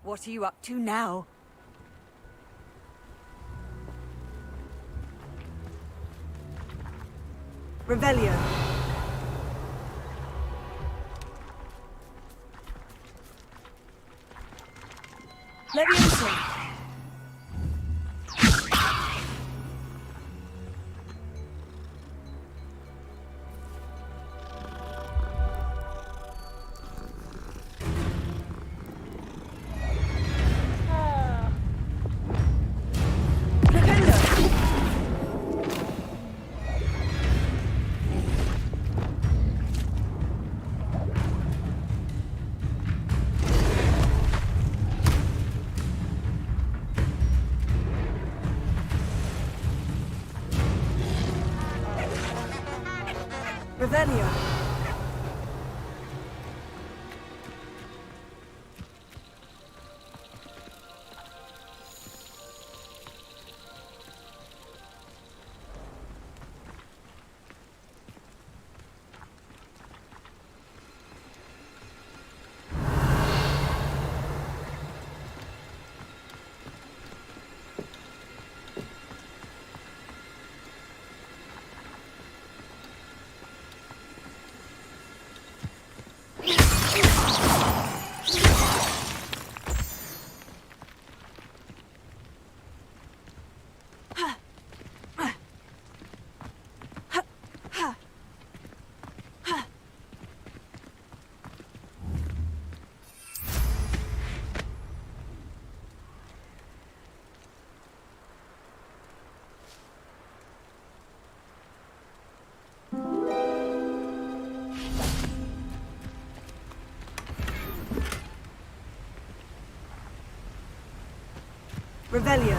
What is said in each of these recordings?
What are you up to now? Revelio. Leviosa. Revelio. Revelio.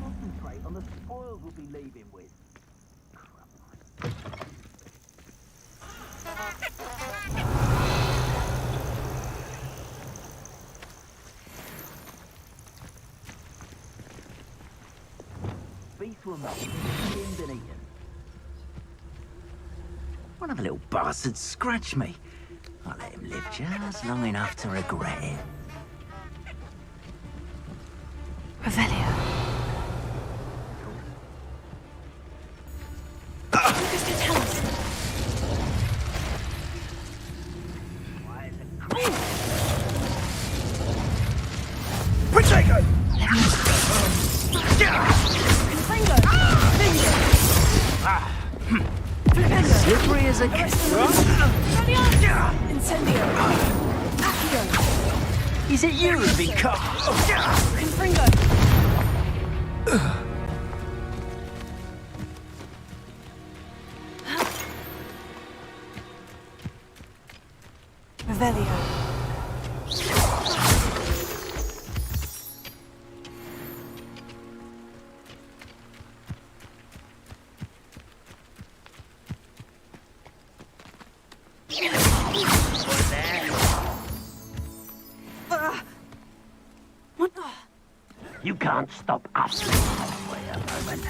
Concentrate on the spoils we'll be leaving with. Beast will not be skinned and eaten. One of the little bastards scratched me. I'll let him live just long enough to regret it. Revelio. Protego! Slippery as a Incendio. Accio. Is it you who've been caught? Confringo. Revelio. You can't stop us. Wait a moment.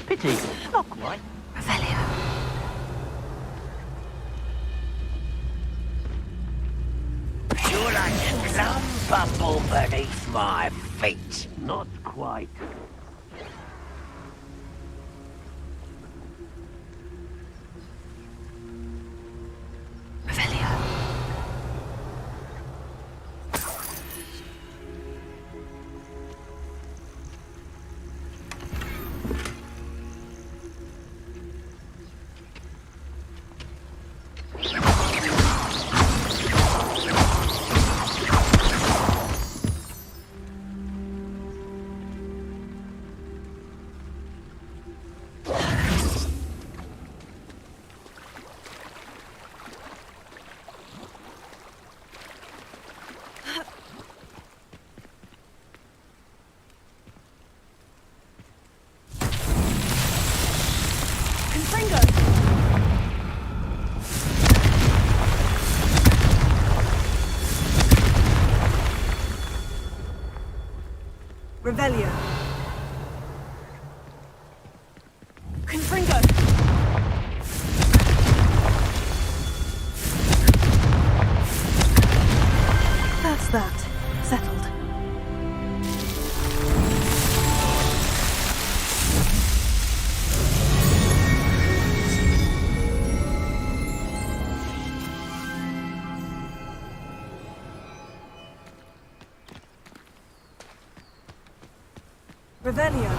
Pity, not quite. Revelio. You're like some bumble beneath my feet. Not quite. Revelio. Revelio. Confringo. That's that. Settled. Revelio.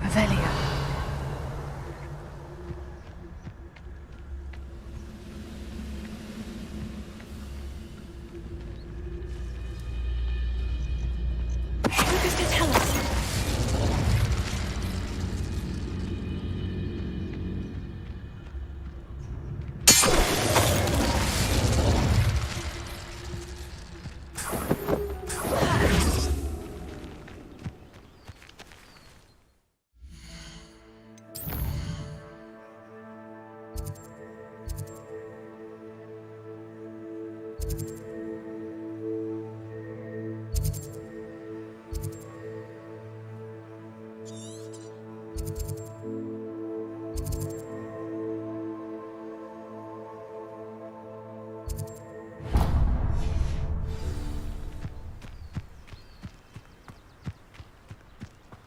Revelio. Who's to tell us?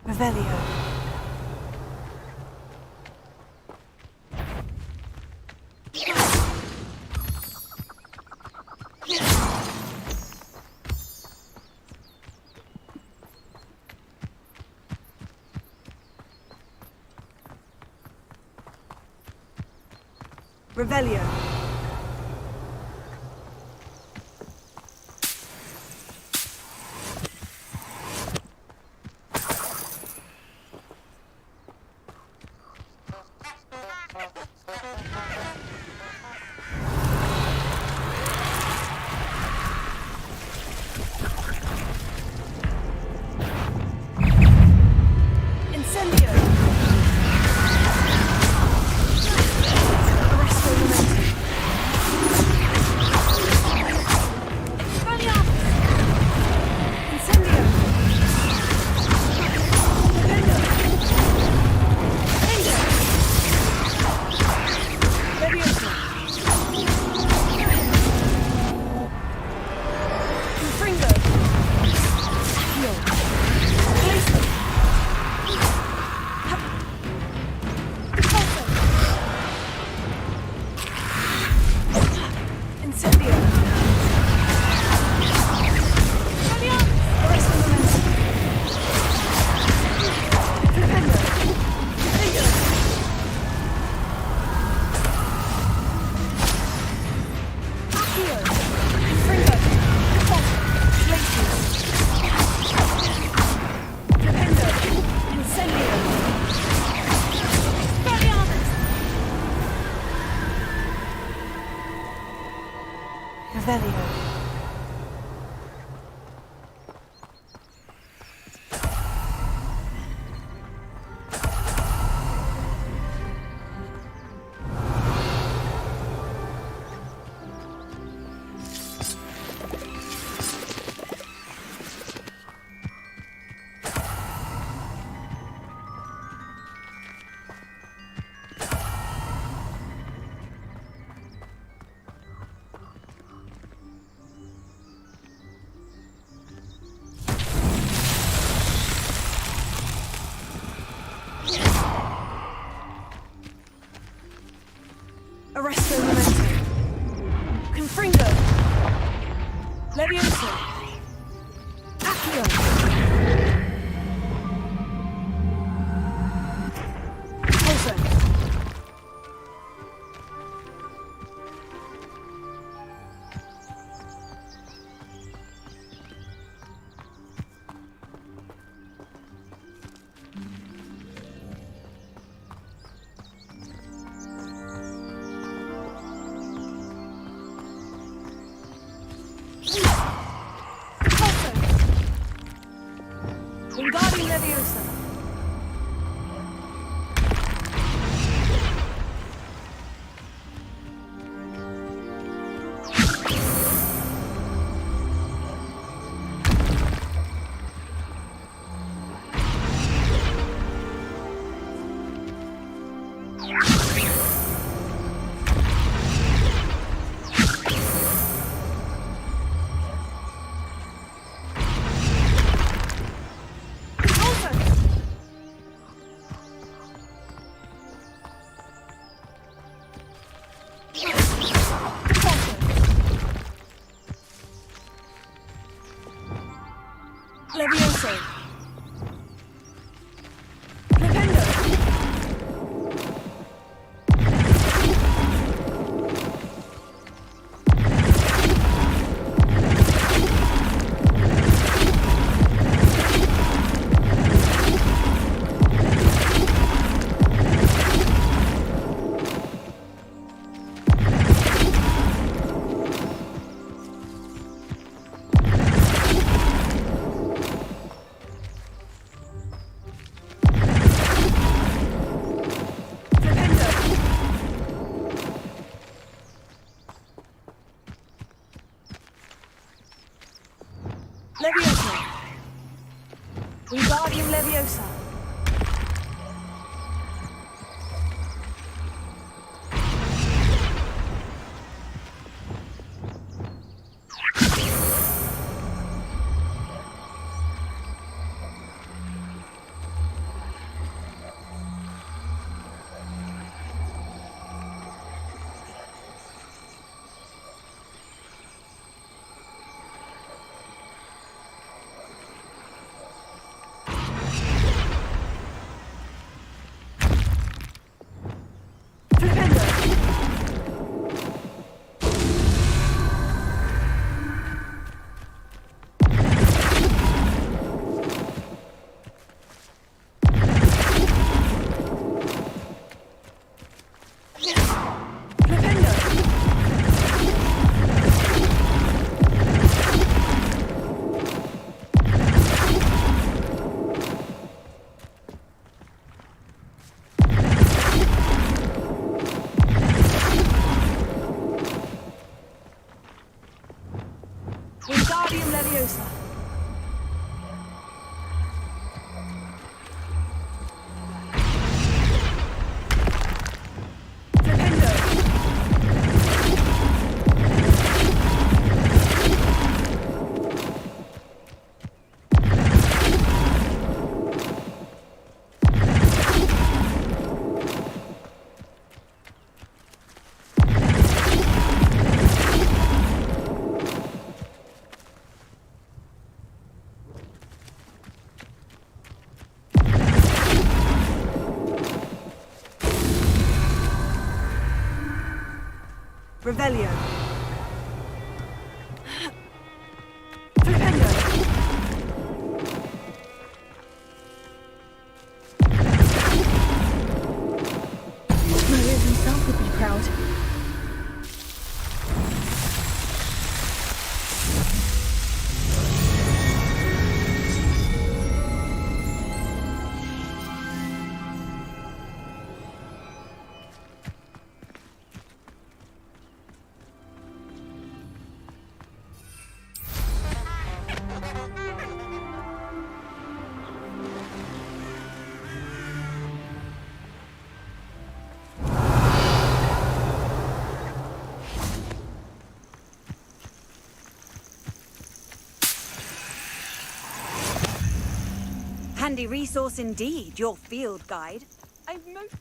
Revelio. Revelio. Incendio. Arresto momentum. Spaniard. Incendio. Defendo. Defendo. Leviosa. Confringo. Heal. Placement. Incendio. Arresto momentum. Defendo. Defendo. Accio. Confringo. Glacius. Defendo. Incendio. Revelio. Arresto momentum. Confringo. Leviosa. Accio. Pulso. Wingardium Leviosa. Wingardium Leviosa. Flipendo. Revelio. Flipendo. Marius himself would be proud. Handy resource indeed, your field guide. I've most...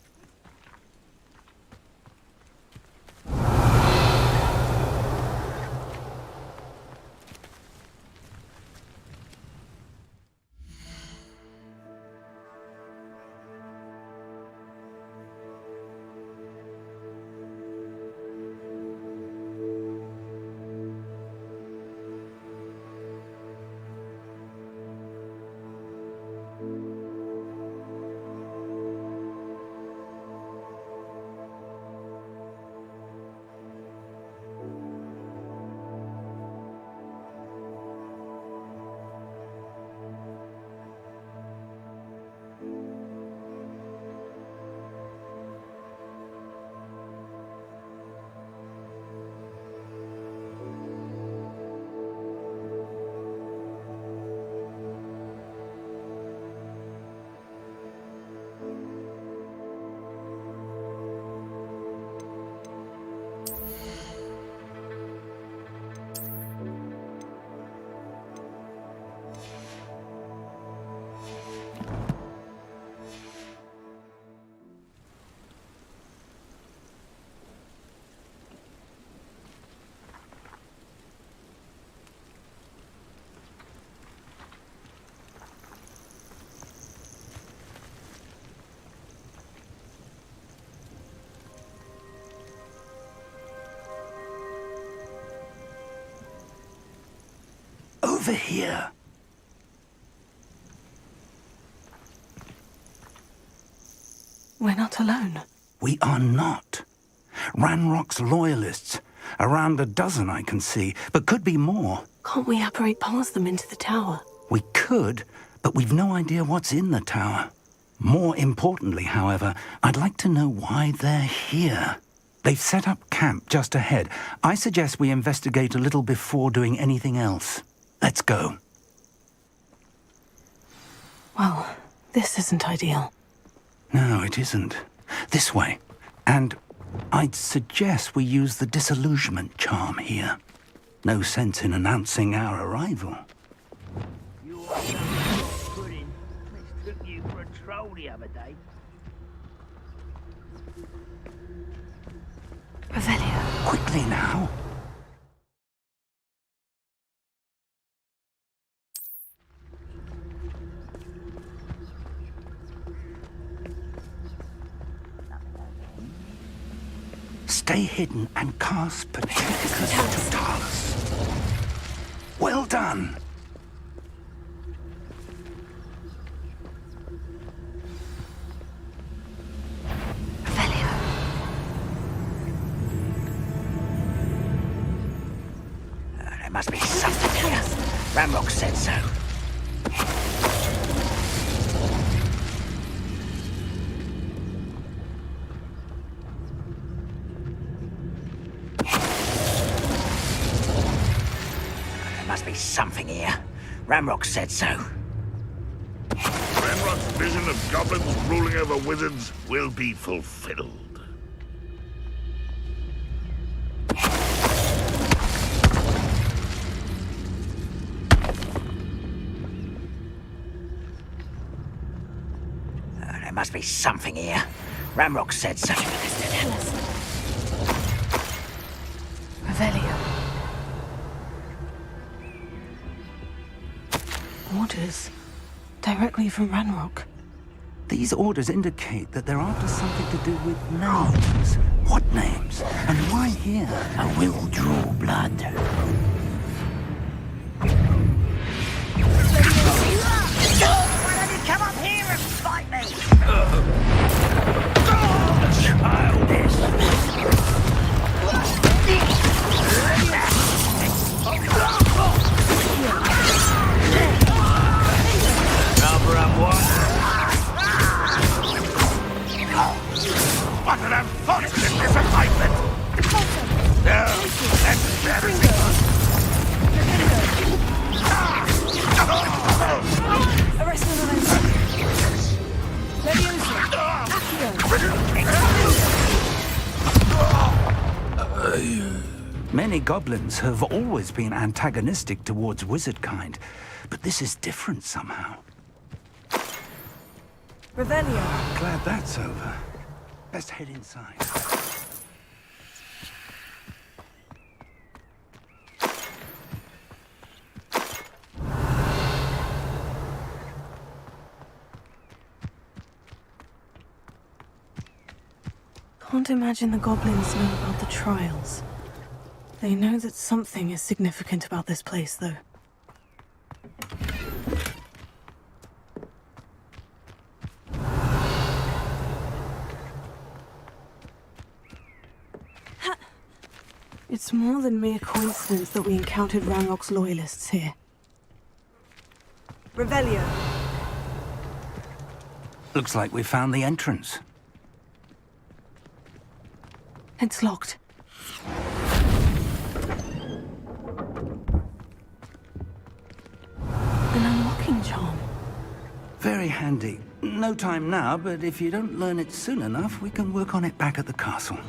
Over here. We're not alone. We are not. Ranrock's loyalists. Around a dozen I can see, but could be more. Can't we apparate past them into the tower? We could, but we've no idea what's in the tower. More importantly, however, I'd like to know why they're here. They've set up camp just ahead. I suggest we investigate a little before doing anything else. Let's go. Well, this isn't ideal. No, it isn't. This way. And I'd suggest we use the disillusionment charm here. No sense in announcing our arrival. You are pudding. Mistook you for a troll the other day. Revelio. Quickly now. Stay hidden and cast Patricus Totalis. Well done. Revelio. There must be something here. Ramrock said so. Something here. Ramrock said so. Ramrock's vision of goblins ruling over wizards will be fulfilled. There must be something here. Ramrock said so. Tell us. Revelio. Orders directly from Ranrock. These orders indicate that they're after something to do with names. What names? And why here? I will draw blood. Why don't you come up here and fight me? What an unfortunate disappointment! No, that's embarrassing. Many goblins have always been antagonistic towards wizard kind, but this is different somehow. Revelio. Glad that's over. Let's head inside. Can't imagine the goblins know about the trials. They know that something is significant about this place, though. It's more than mere coincidence that we encountered Ranrock's loyalists here. Revelio. Looks like we found the entrance. It's locked. An unlocking charm. Very handy. No time now, but if you don't learn it soon enough, we can work on it back at the castle.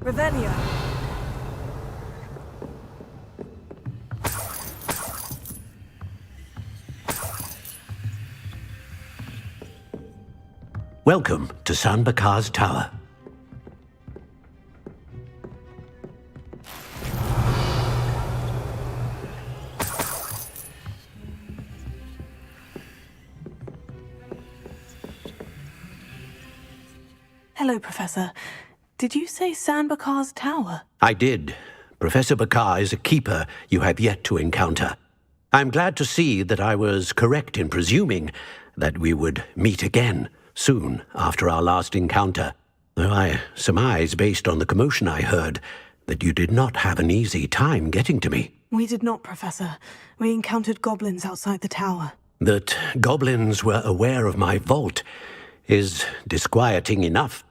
Revelio. Welcome to San Bakar's Tower. Hello, Professor. Did you say San Bakar's Tower? I did. Professor Bakar is a keeper you have yet to encounter. I'm glad to see that I was correct in presuming that we would meet again soon after our last encounter, though I surmise, based on the commotion I heard, that you did not have an easy time getting to me. We did not, Professor. We encountered goblins outside the tower. That goblins were aware of my vault is disquieting enough.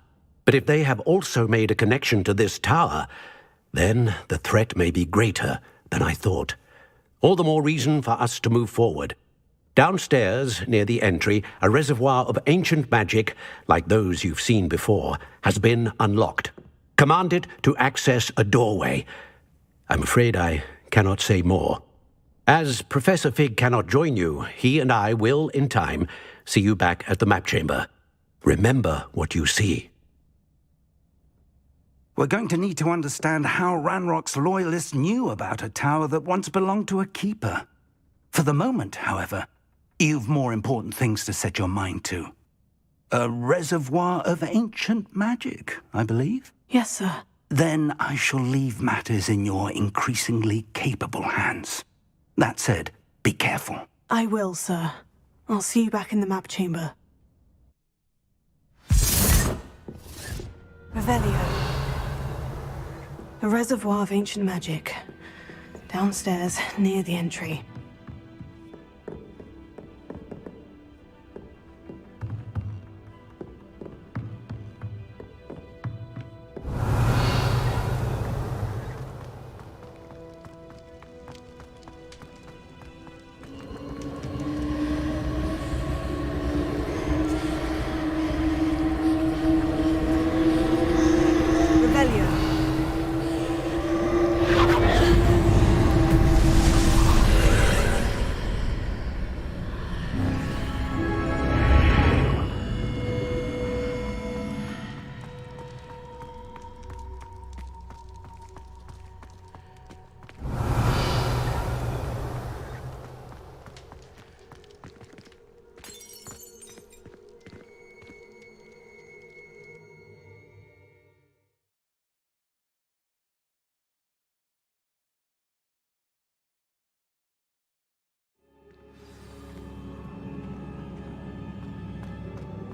But if they have also made a connection to this tower, then the threat may be greater than I thought. All the more reason for us to move forward. Downstairs, near the entry, a reservoir of ancient magic, like those you've seen before, has been unlocked. Commanded to access a doorway. I'm afraid I cannot say more. As Professor Fig cannot join you, he and I will, in time, see you back at the map chamber. Remember what you see. We're going to need to understand how Ranrock's loyalists knew about a tower that once belonged to a keeper. For the moment, however, you've more important things to set your mind to. A reservoir of ancient magic, I believe? Yes, sir. Then I shall leave matters in your increasingly capable hands. That said, be careful. I will, sir. I'll see you back in the map chamber. Revelio. A reservoir of ancient magic. Downstairs, near the entry.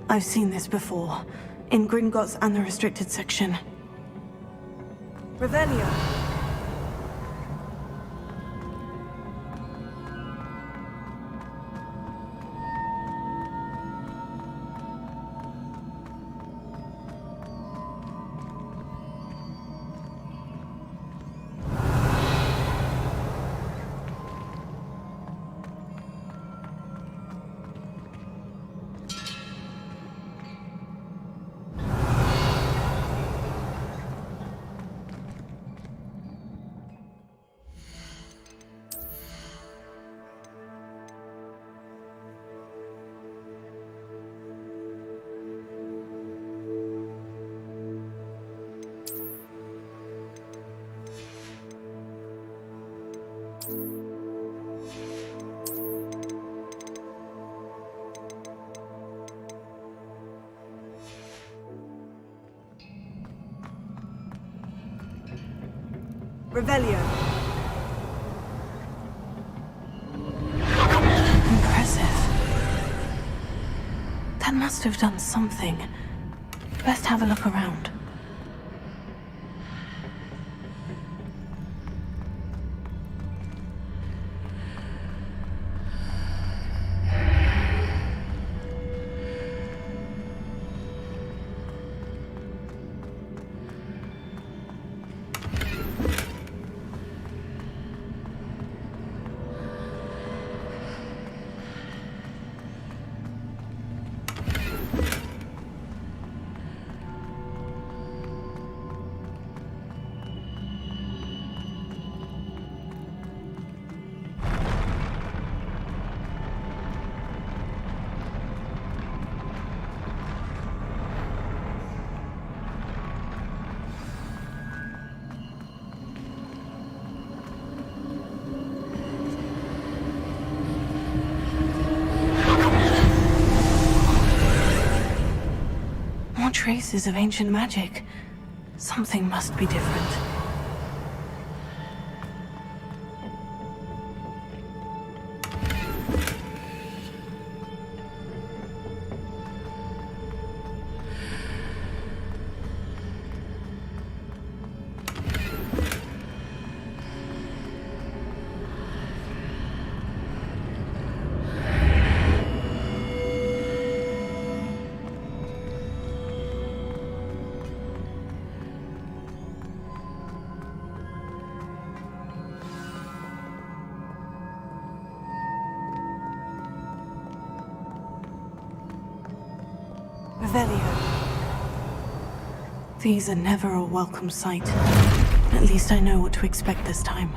I've seen this before, in Gringotts and the restricted section. Revelio. Revelio. Impressive. That must have done something. Best have a look around. Traces of ancient magic. Something must be different. Revelio. These are never a welcome sight. At least I know what to expect this time.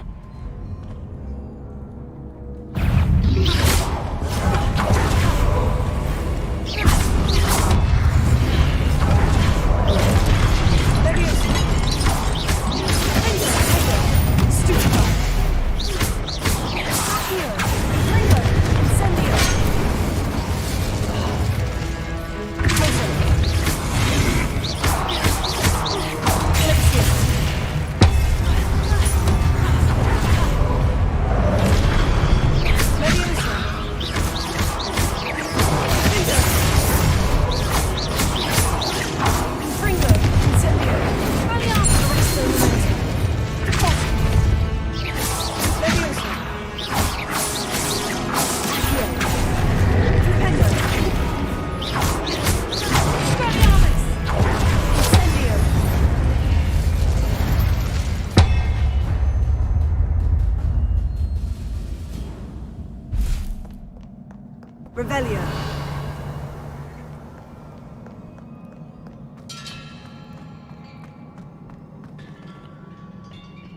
Revelio.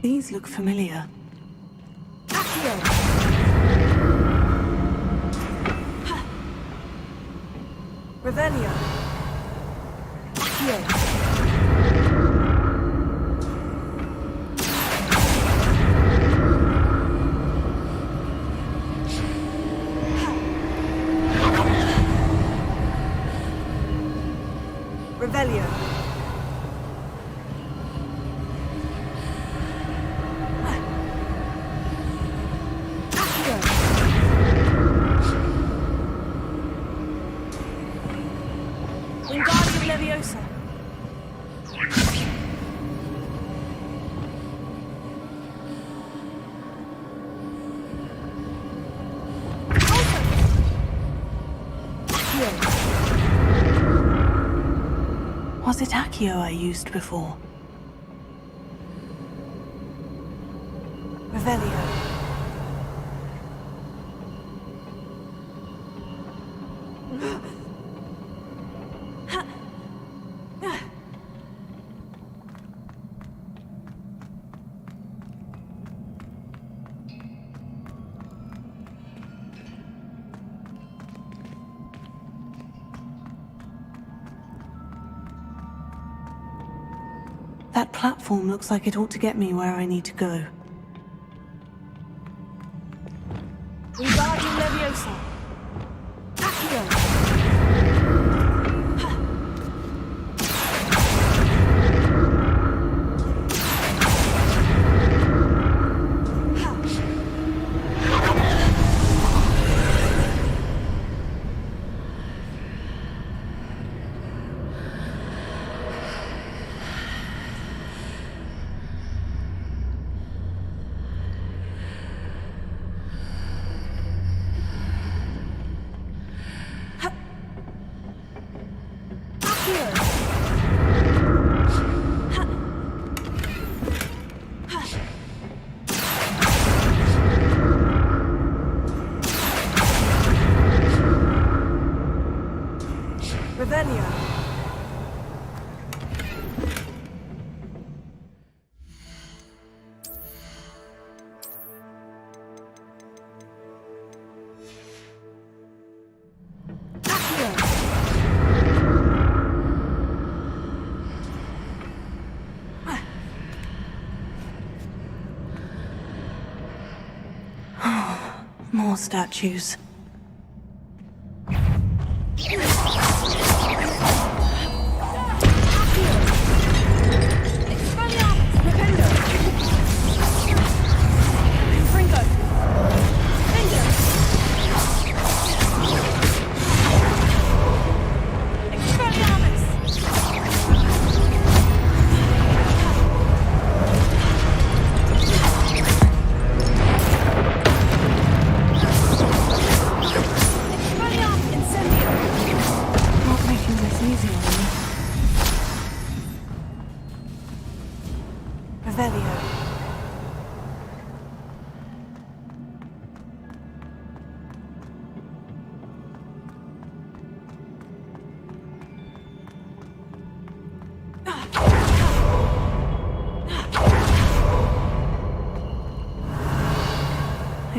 These look familiar. Accio. Revelio. Accio. Revelio. Accio. Wingardium Leviosa. Was it Accio I used before? Revelio. That platform looks like it ought to get me where I need to go. Wingardium Leviosa. Accio. Revelio. More statues.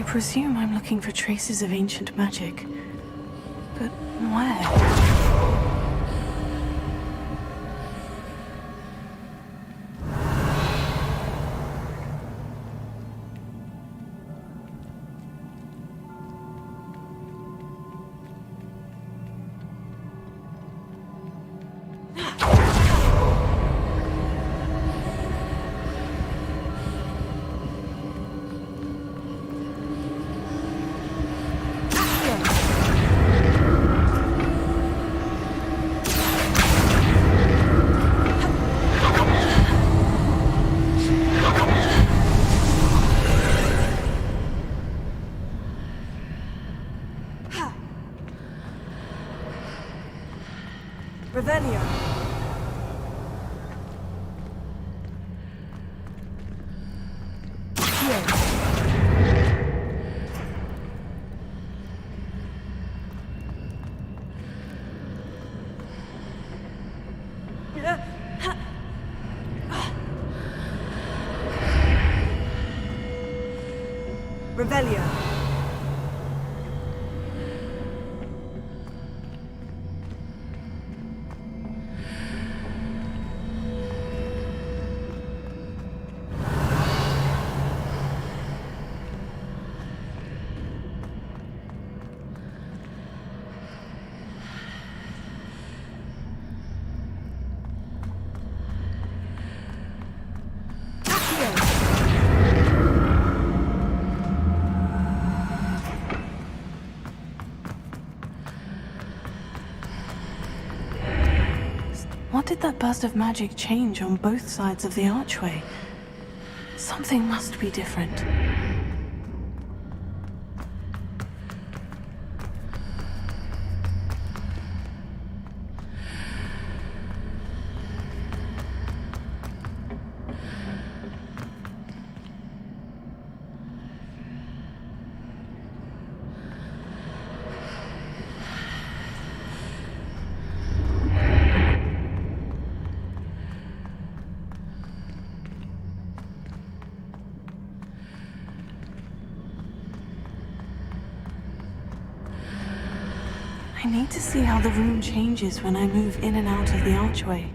I presume I'm looking for traces of ancient magic. But where? Revelio. Revelio. What did that burst of magic change on both sides of the archway? Something must be different. I need to see how the room changes when I move in and out of the archway.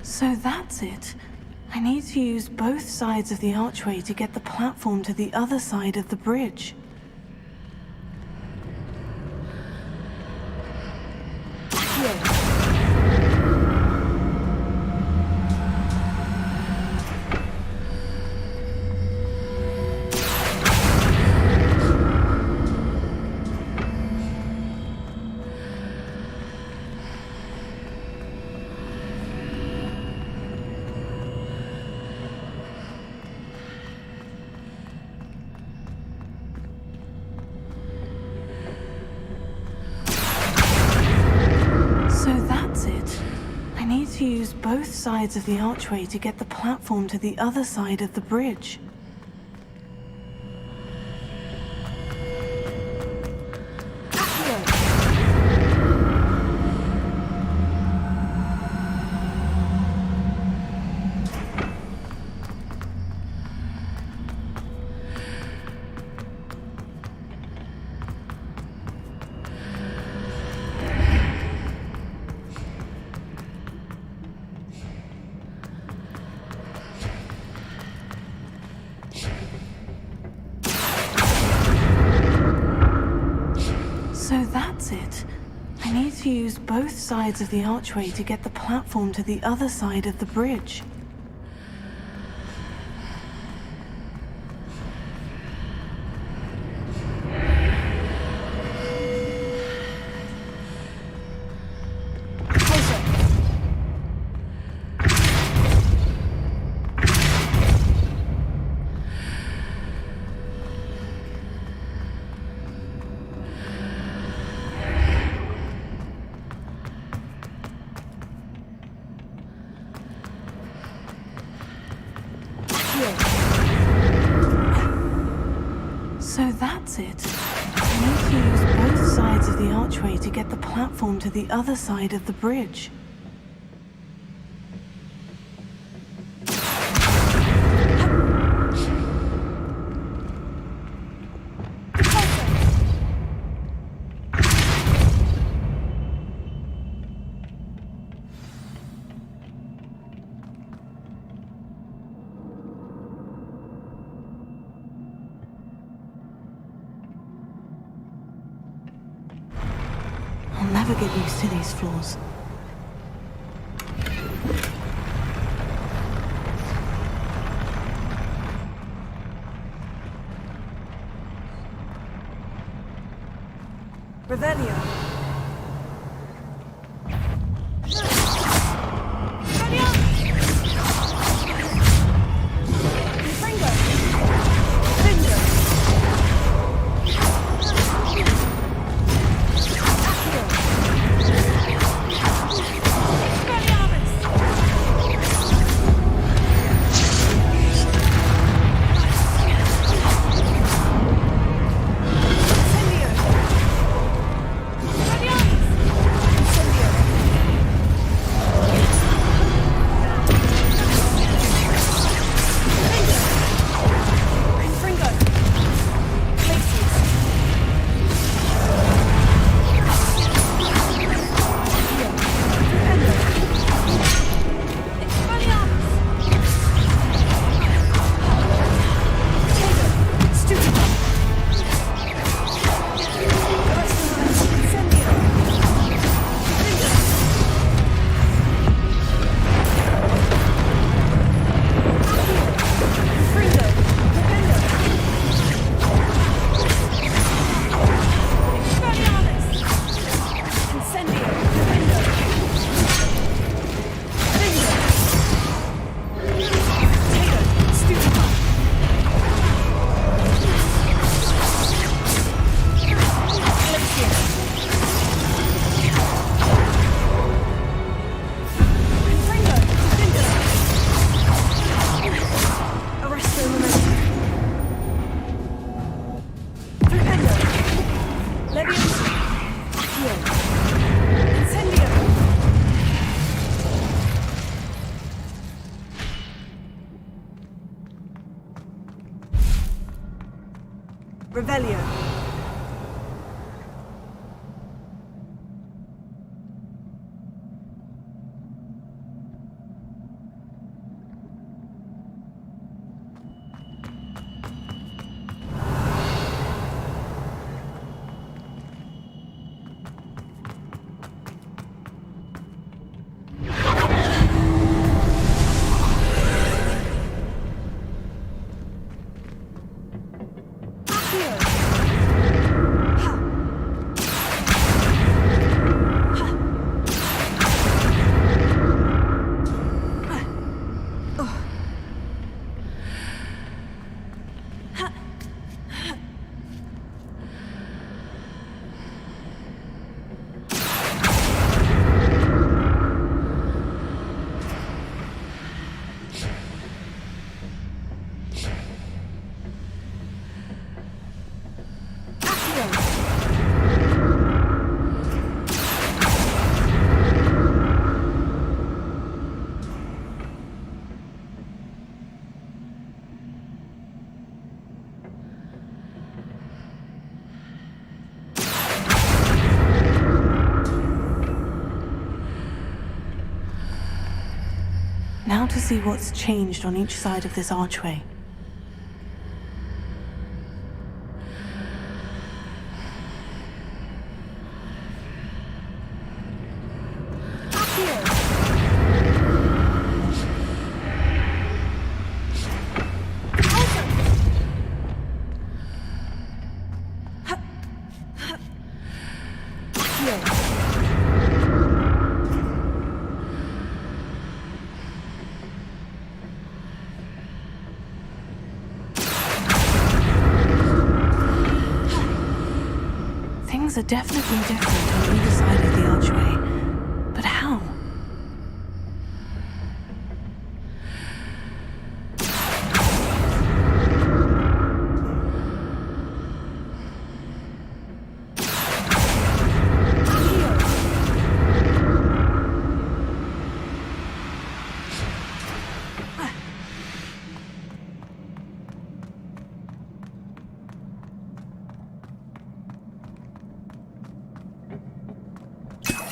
So that's it. I need to use both sides of the archway to get the platform to the other side of the bridge. To use both sides of the archway to get the platform to the other side of the bridge. So that's it. I need to use both sides of the archway to get the platform to the other side of the bridge. that's it. I need to use both sides of the archway to get the platform to the other side of the bridge. I'll never get used to these floors. Revelio. Revelio. Now to see what's changed on each side of this archway. Things are definitely different on either side of the archway. But how?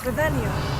Revelio.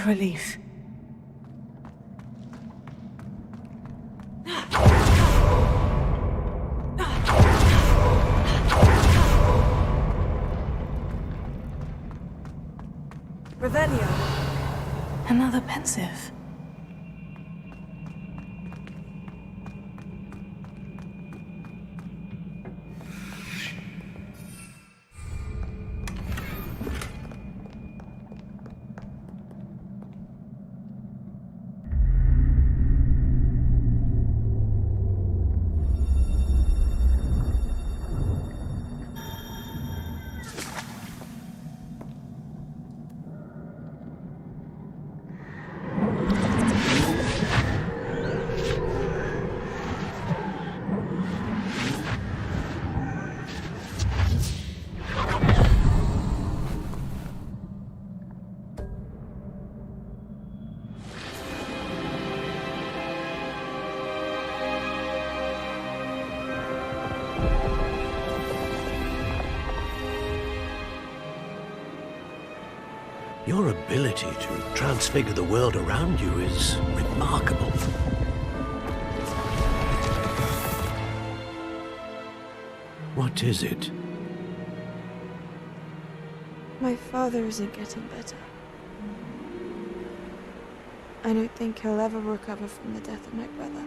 relief. Revelio. Another pensive. Your ability to transfigure the world around you is remarkable. What is it? My father isn't getting better. I don't think he'll ever recover from the death of my brother.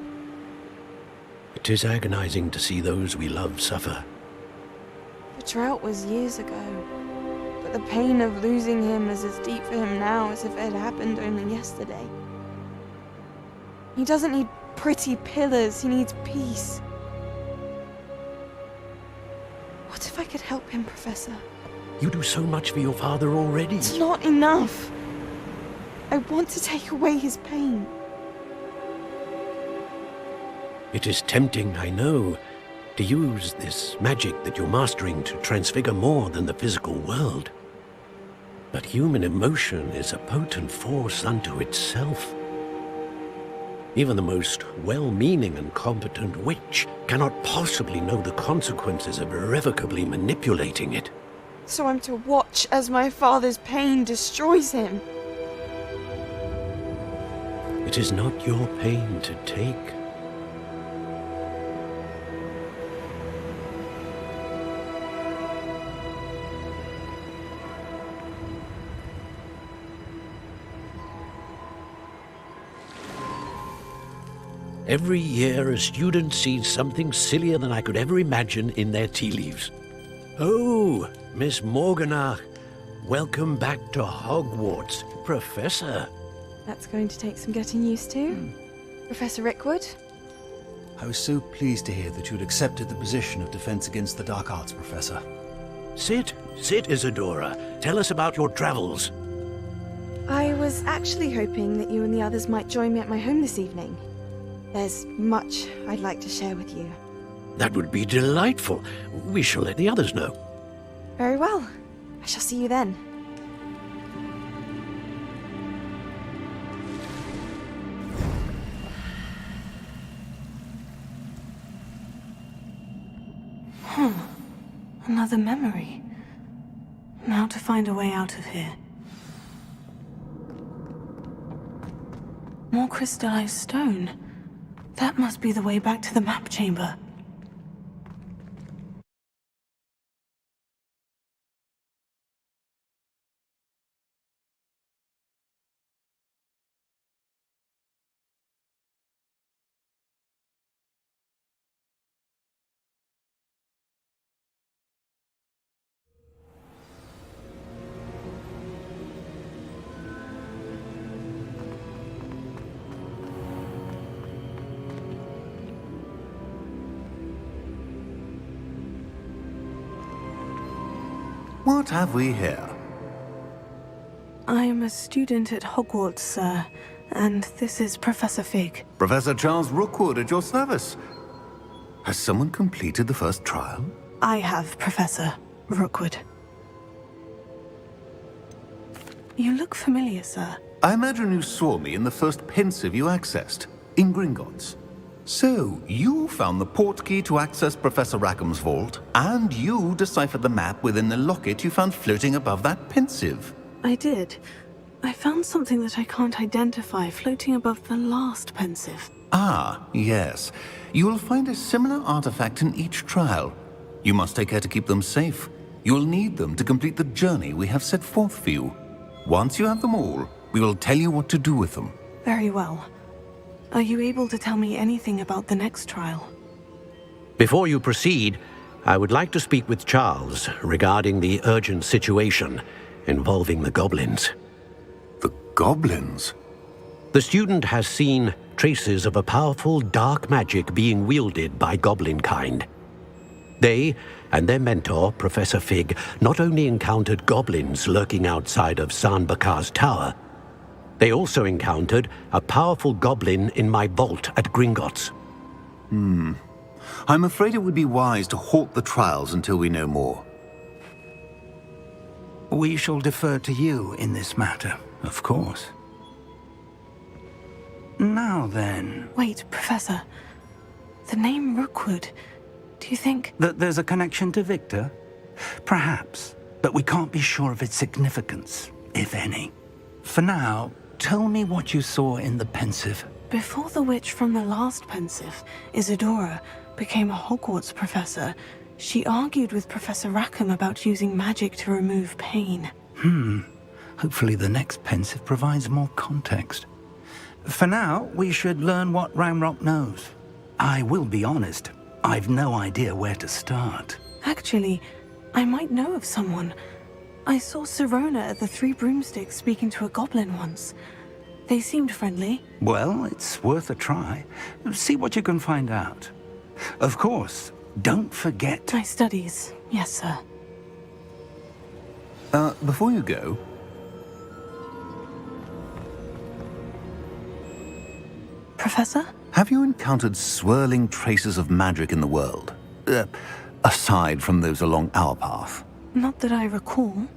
It is agonizing to see those we love suffer. The drought was years ago, but the pain of losing him is as deep for him now as if it had happened only yesterday. He doesn't need pretty pillars, he needs peace. What if I could help him, Professor? You do so much for your father already. It's not enough. I want to take away his pain. It is tempting, I know, to use this magic that you're mastering to transfigure more than the physical world. But human emotion is a potent force unto itself. Even the most well-meaning and competent witch cannot possibly know the consequences of irrevocably manipulating it. So I'm to watch as my father's pain destroys him. It is not your pain to take. Every year, a student sees something sillier than I could ever imagine in their tea leaves. Oh, Miss Morganach, welcome back to Hogwarts, Professor. That's going to take some getting used to. Professor Rickwood? I was so pleased to hear that you'd accepted the position of Defense Against the Dark Arts, Professor. Sit, Isadora. Tell us about your travels. I was actually hoping that you and the others might join me at my home this evening. There's much I'd like to share with you. That would be delightful. We shall let the others know. Very well. I shall see you then. Another memory. Now to find a way out of here. More crystallized stone. That must be the way back to the map chamber. What have we here? I'm a student at Hogwarts, sir, and this is Professor Fig. Professor Charles Rookwood at your service. Has someone completed the first trial? I have, Professor Rookwood. You look familiar, sir. I imagine you saw me in the first pensive you accessed, in Gringotts. So, you found the portkey to access Professor Rackham's vault, and you deciphered the map within the locket you found floating above that pensive. I did. I found something that I can't identify floating above the last pensive. Ah, yes. You will find a similar artifact in each trial. You must take care to keep them safe. You will need them to complete the journey we have set forth for you. Once you have them all, we will tell you what to do with them. Very well. Are you able to tell me anything about the next trial? Before you proceed, I would like to speak with Charles regarding the urgent situation involving the goblins. The goblins? The student has seen traces of a powerful dark magic being wielded by goblin kind. They and their mentor, Professor Fig, not only encountered goblins lurking outside of San Bakar's tower, they also encountered a powerful goblin in my vault at Gringotts. I'm afraid it would be wise to halt the trials until we know more. We shall defer to you in this matter, of course. Now then... Wait, Professor. The name Rookwood. Do you think... That there's a connection to Victor? Perhaps, but we can't be sure of its significance, if any. For now, tell me what you saw in the pensive. Before the witch from the last pensive, Isadora, became a Hogwarts professor, she argued with Professor Rackham about using magic to remove pain. Hopefully the next pensive provides more context. For now, we should learn what Ramrock knows. I will be honest, I've no idea where to start. Actually, I might know of someone. I saw Sirona at the Three Broomsticks speaking to a goblin once. They seemed friendly. Well, it's worth a try. See what you can find out. Of course, don't forget... My studies, yes, sir. Before you go... Professor? Have you encountered swirling traces of magic in the world? Aside from those along our path. Not that I recall.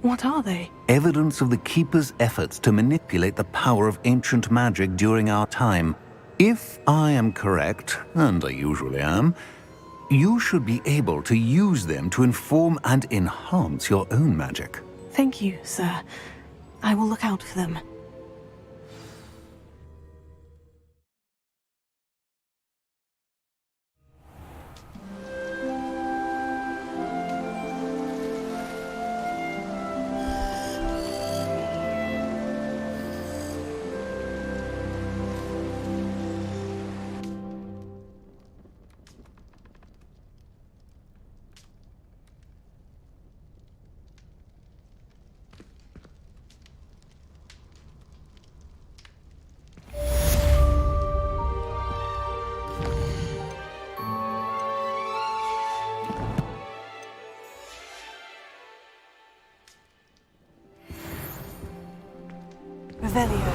What are they? Evidence of the Keeper's efforts to manipulate the power of ancient magic during our time. If I am correct, and I usually am, you should be able to use them to inform and enhance your own magic. Thank you, sir. I will look out for them. Revelio.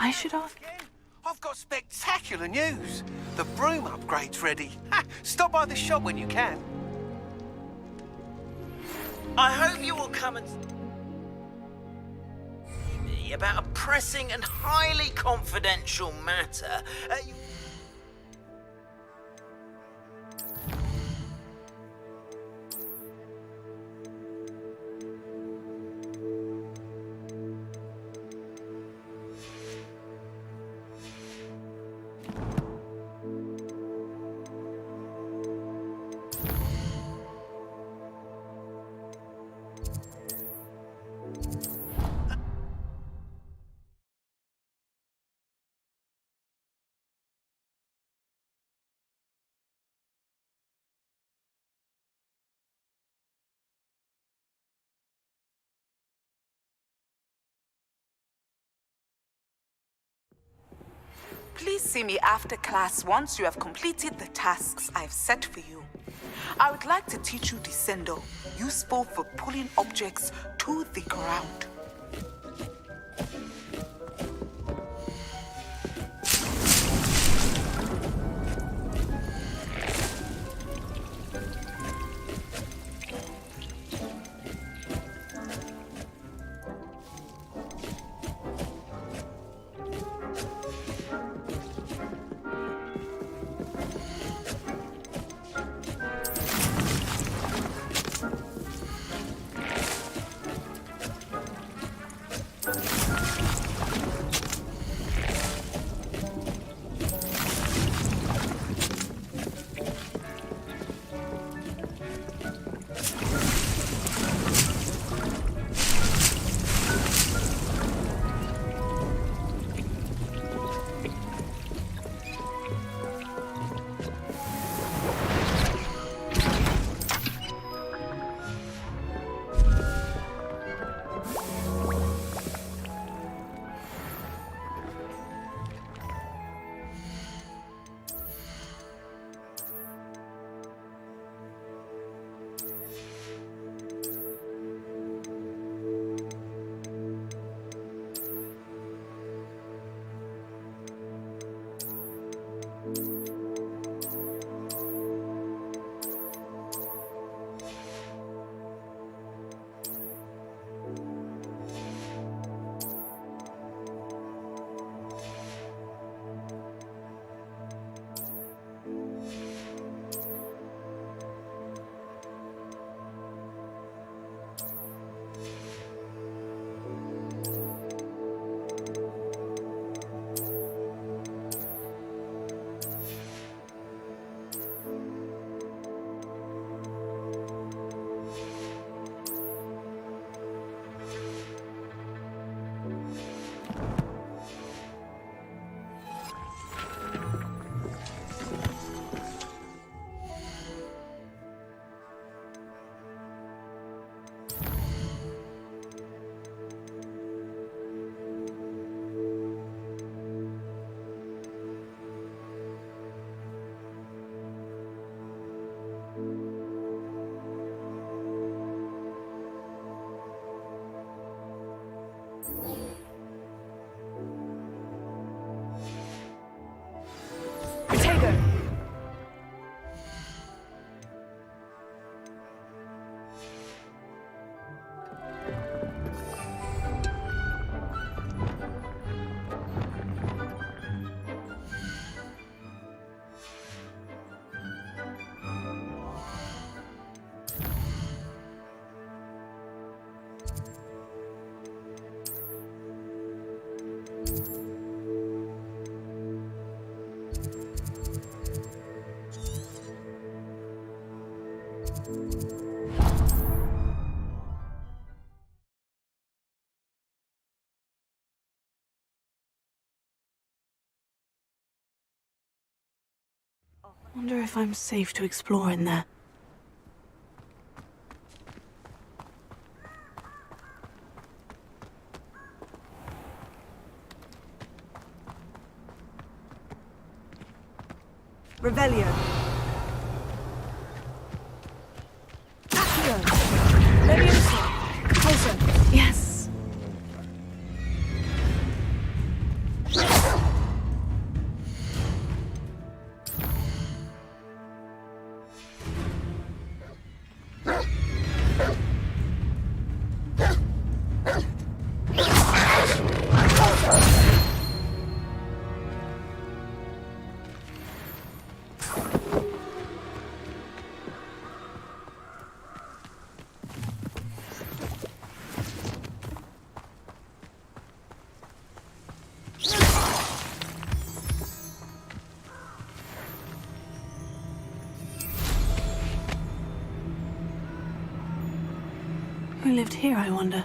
I should ask. I've got spectacular news. The broom upgrade's ready. Ha! Stop by the shop when you can. I hope you will come and see me about a pressing and highly confidential matter. Please see me after class once you have completed the tasks I've set for you. I would like to teach you Descendo, useful for pulling objects to the ground. Wonder if I'm safe to explore in there. Revelio. Accio. Leviosa. Closer. Yes. lived here, I wonder?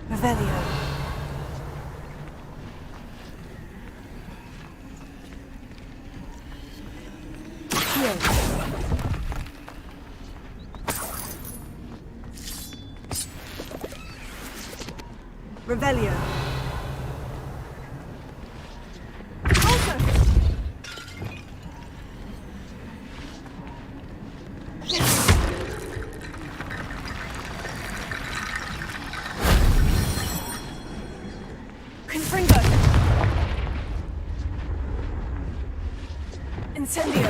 Revelio. Here. Revelio. Incendio.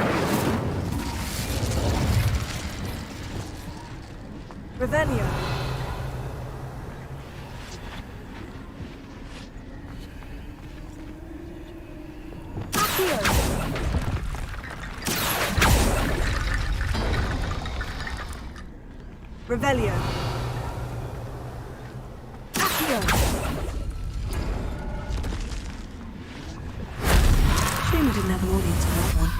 Revelio. Accio. Revelio. Accio. Shame we didn't have an audience for that one.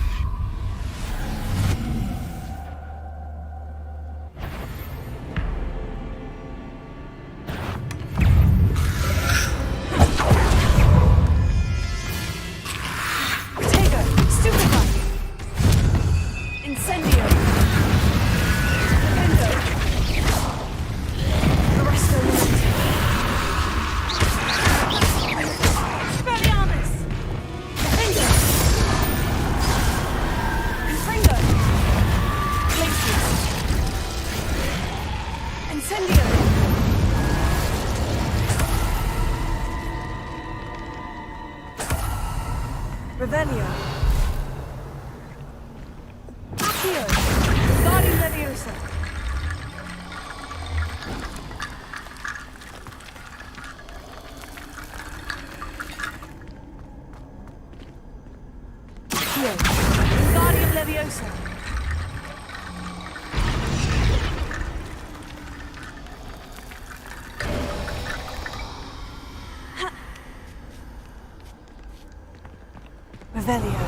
Revelio. Accio. Guardian Leviosa. Accio. Guardian Leviosa. Revelio.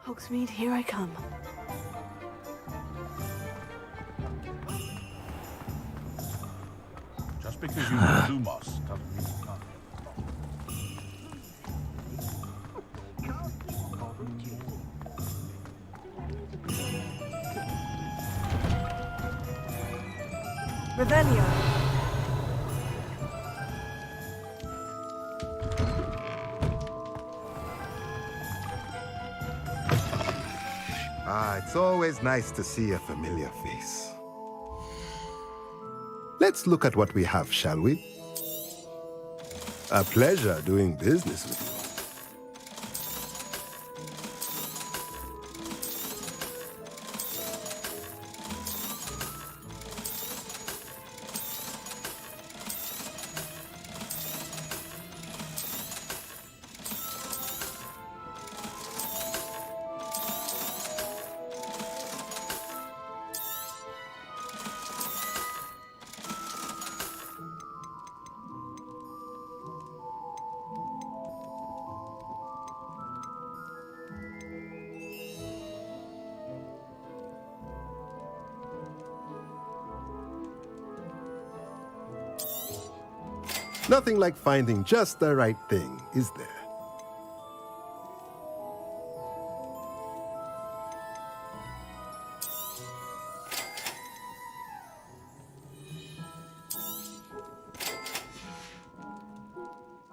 Hogsmeade, here I come. Just because you know Lumos doesn't mean you can't. Revelio. It's always nice to see a familiar face. Let's look at what we have, shall we? A pleasure doing business with you. Nothing like finding just the right thing, is there?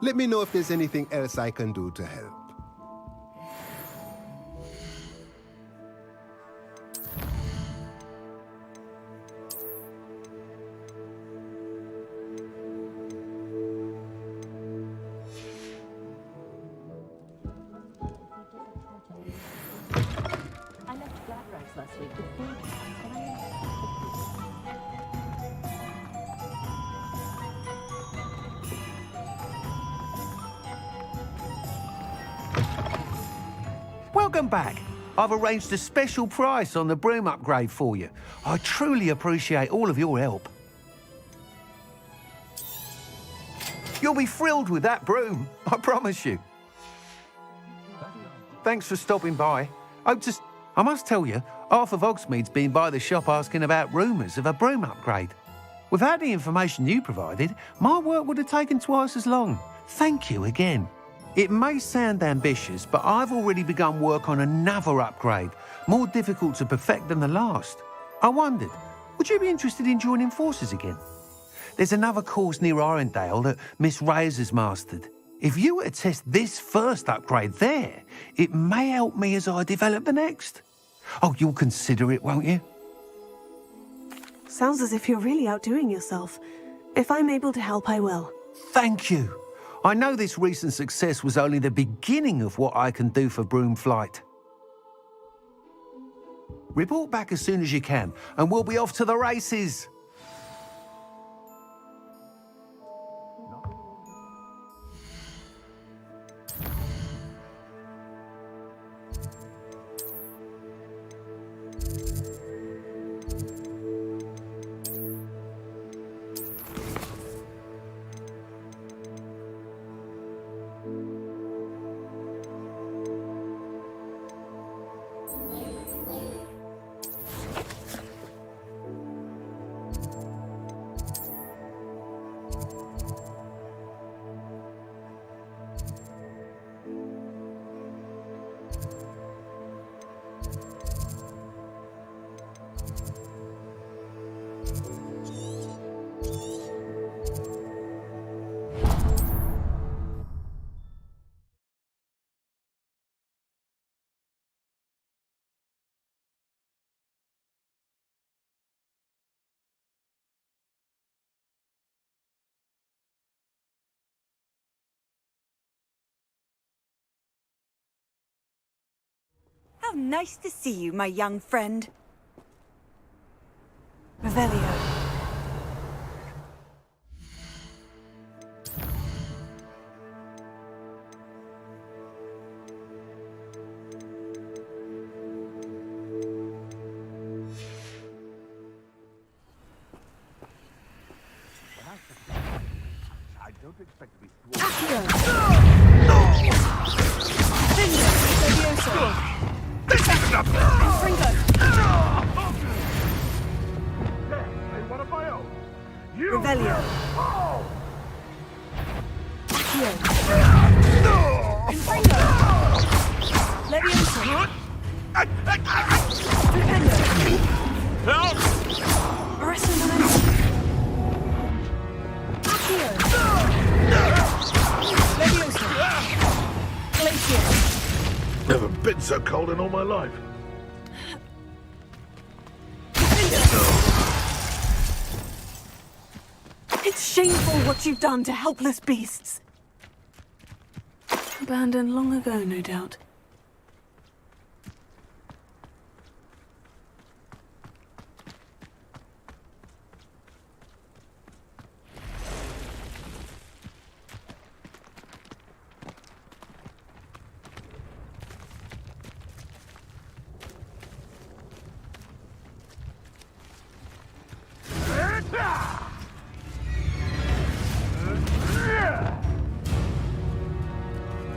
Let me know if there's anything else I can do to help. Welcome back. I've arranged a special price on the broom upgrade for you. I truly appreciate all of your help. You'll be thrilled with that broom, I promise you. Thanks for stopping by. I must tell you, half of Hogsmeade's been by the shop asking about rumours of a broom upgrade. Without the information you provided, my work would have taken twice as long. Thank you again. It may sound ambitious, but I've already begun work on another upgrade, more difficult to perfect than the last. I wondered, would you be interested in joining forces again? There's another course near Arendelle that Miss Reyes has mastered. If you were to test this first upgrade there, it may help me as I develop the next. Oh, you'll consider it, won't you? Sounds as if you're really outdoing yourself. If I'm able to help, I will. Thank you. I know this recent success was only the beginning of what I can do for Broomflight. Report back as soon as you can, and we'll be off to the races. How nice to see you, my young friend. Revelio. I don't expect to be Revelio. Accio. Infringo. Leviosa. Stupendo. Arresto Momento. Accio. Leviosa. Glacier. Never been so cold in all my life. It's shameful what you've done to helpless beasts. Abandoned long ago, no doubt.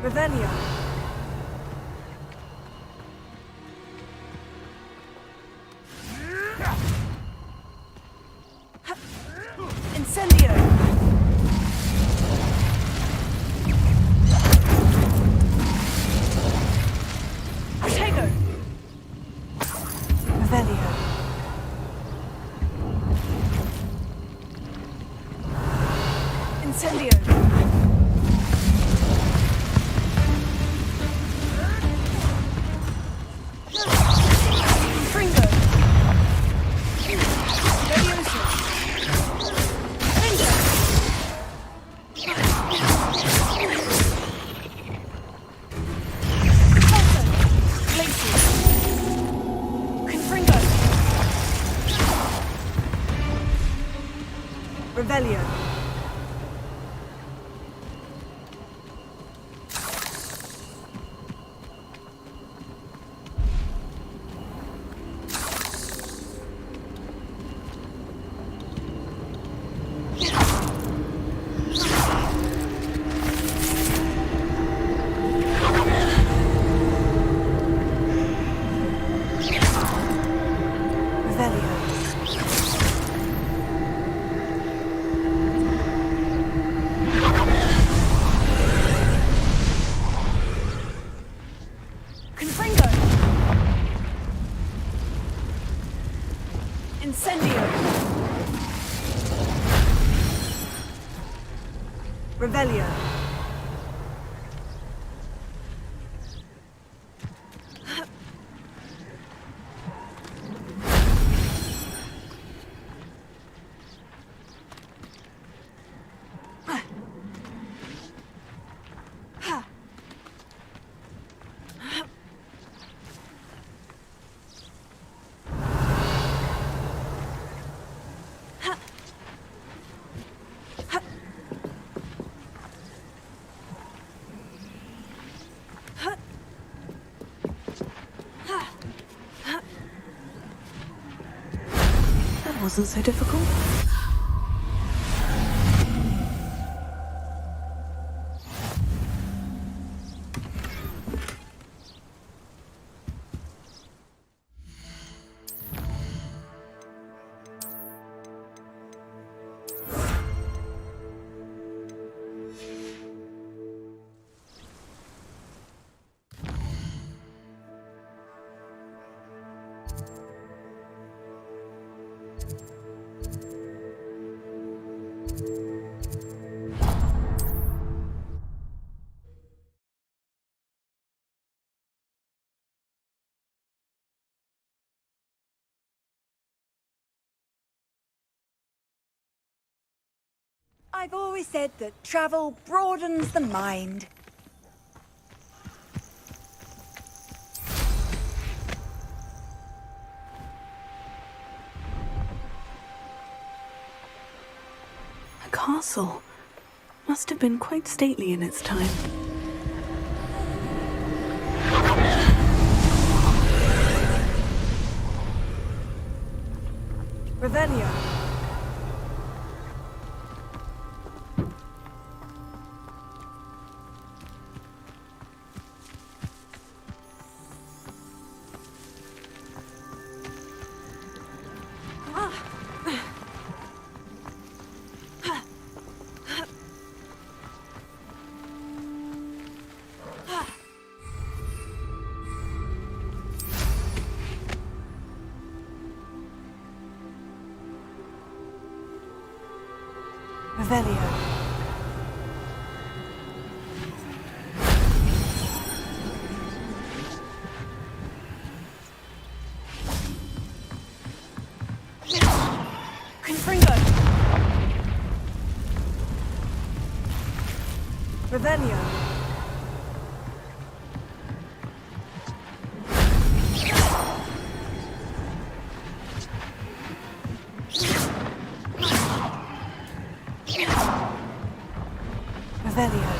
Revelio. Incendio. Incendio. Fringo. Leviosa. Fringo. Pulso. Glacius. Confringo. Revelio. Incendio. Revelio. That wasn't so difficult. I've always said that travel broadens the mind. A castle. Must have been quite stately in its time. Revelio. Revelio. Confringo. Revelio. Revelio.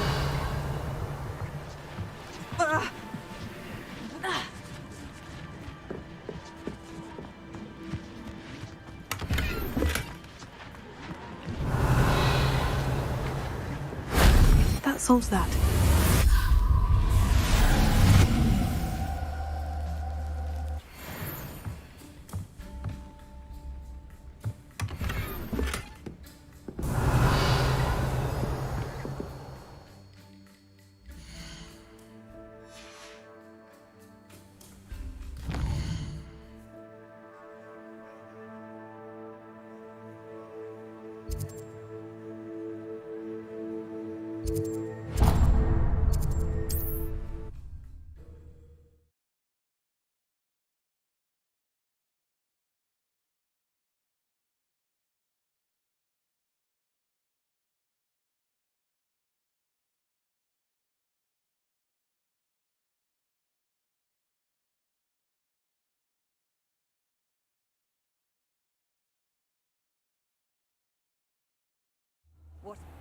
That solves that.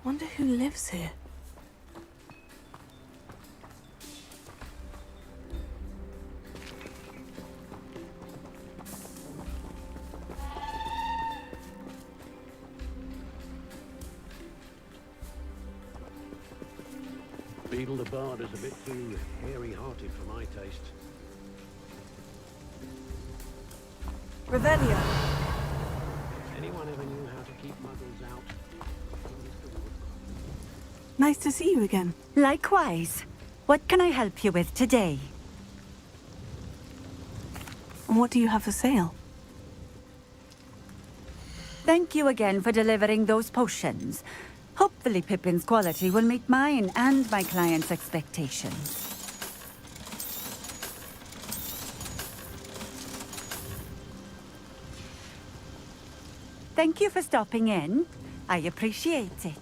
Wonder who lives here. Beetle the Bard is a bit too hairy-hearted for my taste. Revelio. Anyone ever knew how to keep muggles out? Nice to see you again. Likewise. What can I help you with today? What do you have for sale? Thank you again for delivering those potions. Hopefully Pippin's quality will meet mine and my client's expectations. Thank you for stopping in. I appreciate it.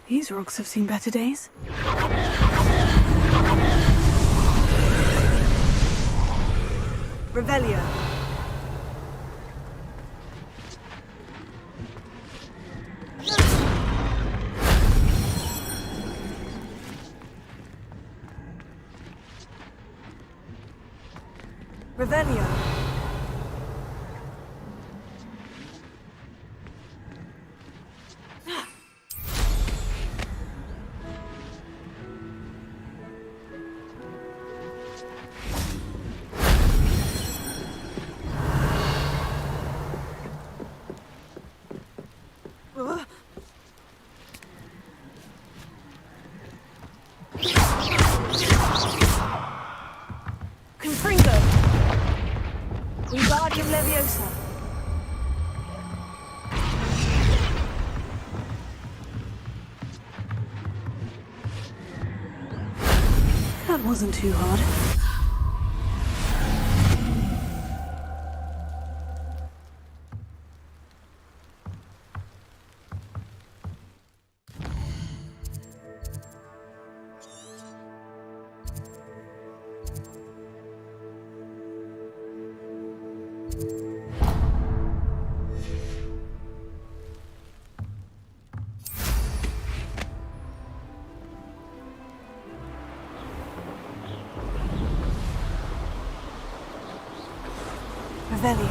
These rocks have seen better days. Revelio. Revelio. Confringo. Wingardium Leviosa. That wasn't too hard. Revelio.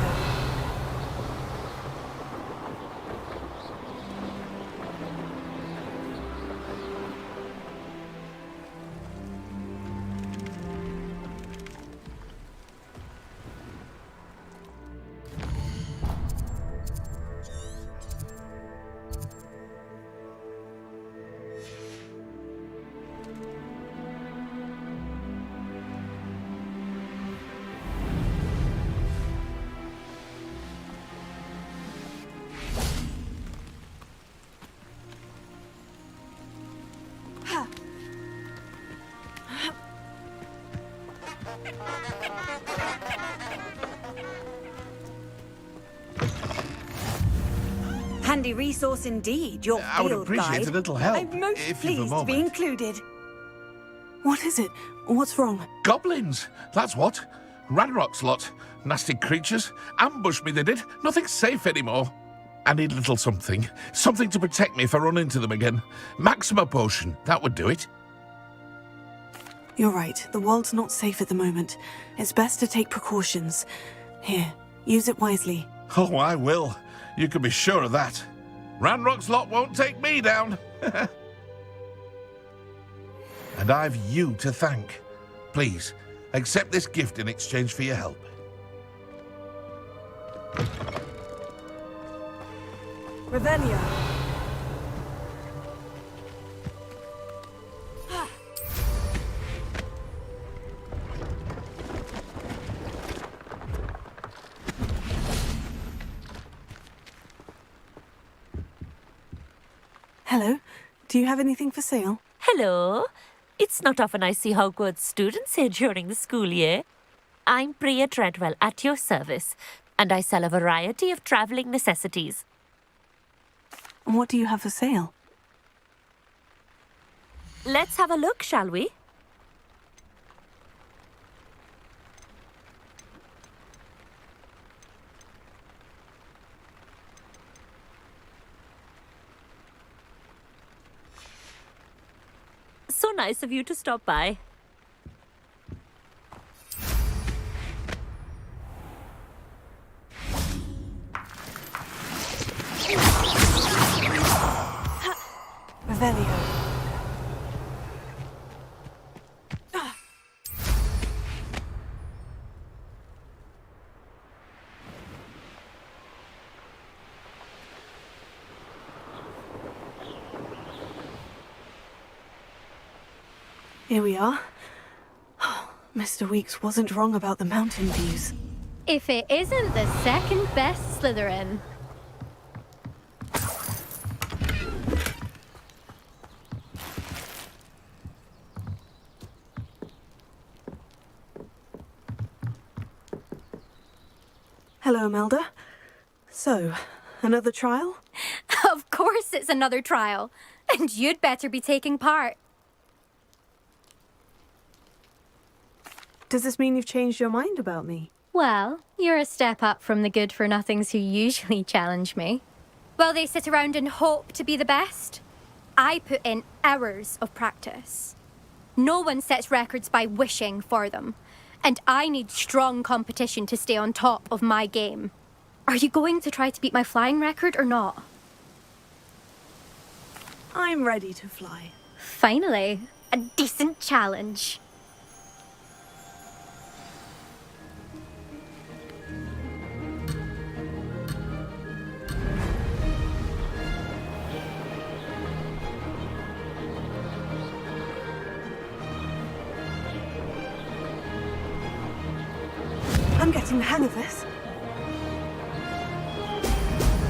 Handy resource indeed, your I would field appreciate guide. a little help, I'm most if you've a pleased to be moment. included. What is it? What's wrong? Goblins, that's what. Ranrock's lot. Nasty creatures. Ambushed me, they did. Nothing's safe anymore. I need a little something. Something to protect me if I run into them again. Maxima potion, that would do it. You're right. The world's not safe at the moment. It's best to take precautions. Here, use it wisely. Oh, I will. You can be sure of that. Ranrock's lot won't take me down. And I've you to thank. Please, accept this gift in exchange for your help. Revelio. Hello. Do you have anything for sale? Hello. It's not often I see Hogwarts students here during the school year. I'm Bria Treadwell, at your service. and I sell a variety of traveling necessities. What do you have for sale? Let's have a look, shall we? So nice of you to stop by. Revelio. Here we are. Mr. Weeks wasn't wrong about the mountain views. If it isn't the second best Slytherin. Hello, Imelda. So, another trial? Of course it's another trial. And you'd better be taking part. Does this mean you've changed your mind about me? Well, you're a step up from the good-for-nothings who usually challenge me. Well, they sit around and hope to be the best. I put in hours of practice. No one sets records by wishing for them. And I need strong competition to stay on top of my game. Are you going to try to beat my flying record or not? I'm ready to fly. Finally, a decent challenge. I'm getting the hang of this.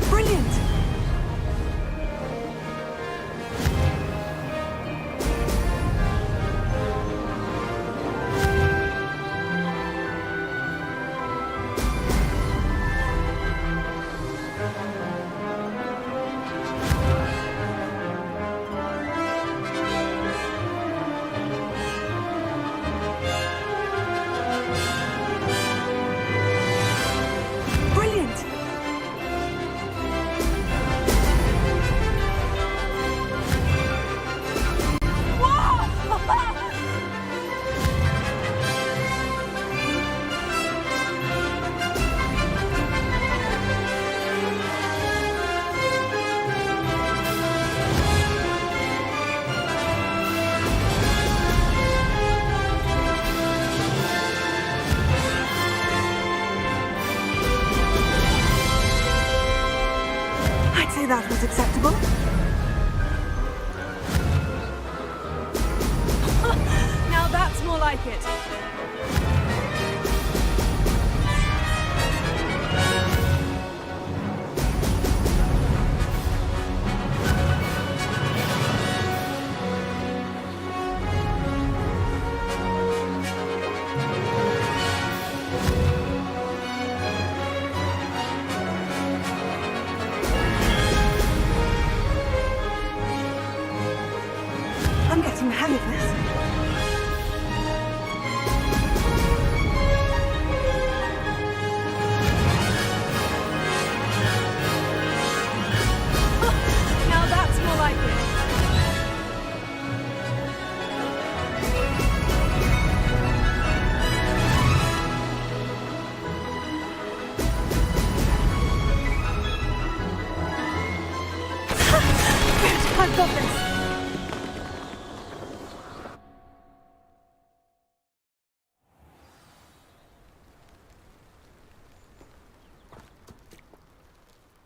Brilliant! That was acceptable. Now that's more like it. I'm getting the hang of this. Now that's more like it. Good, I've got this.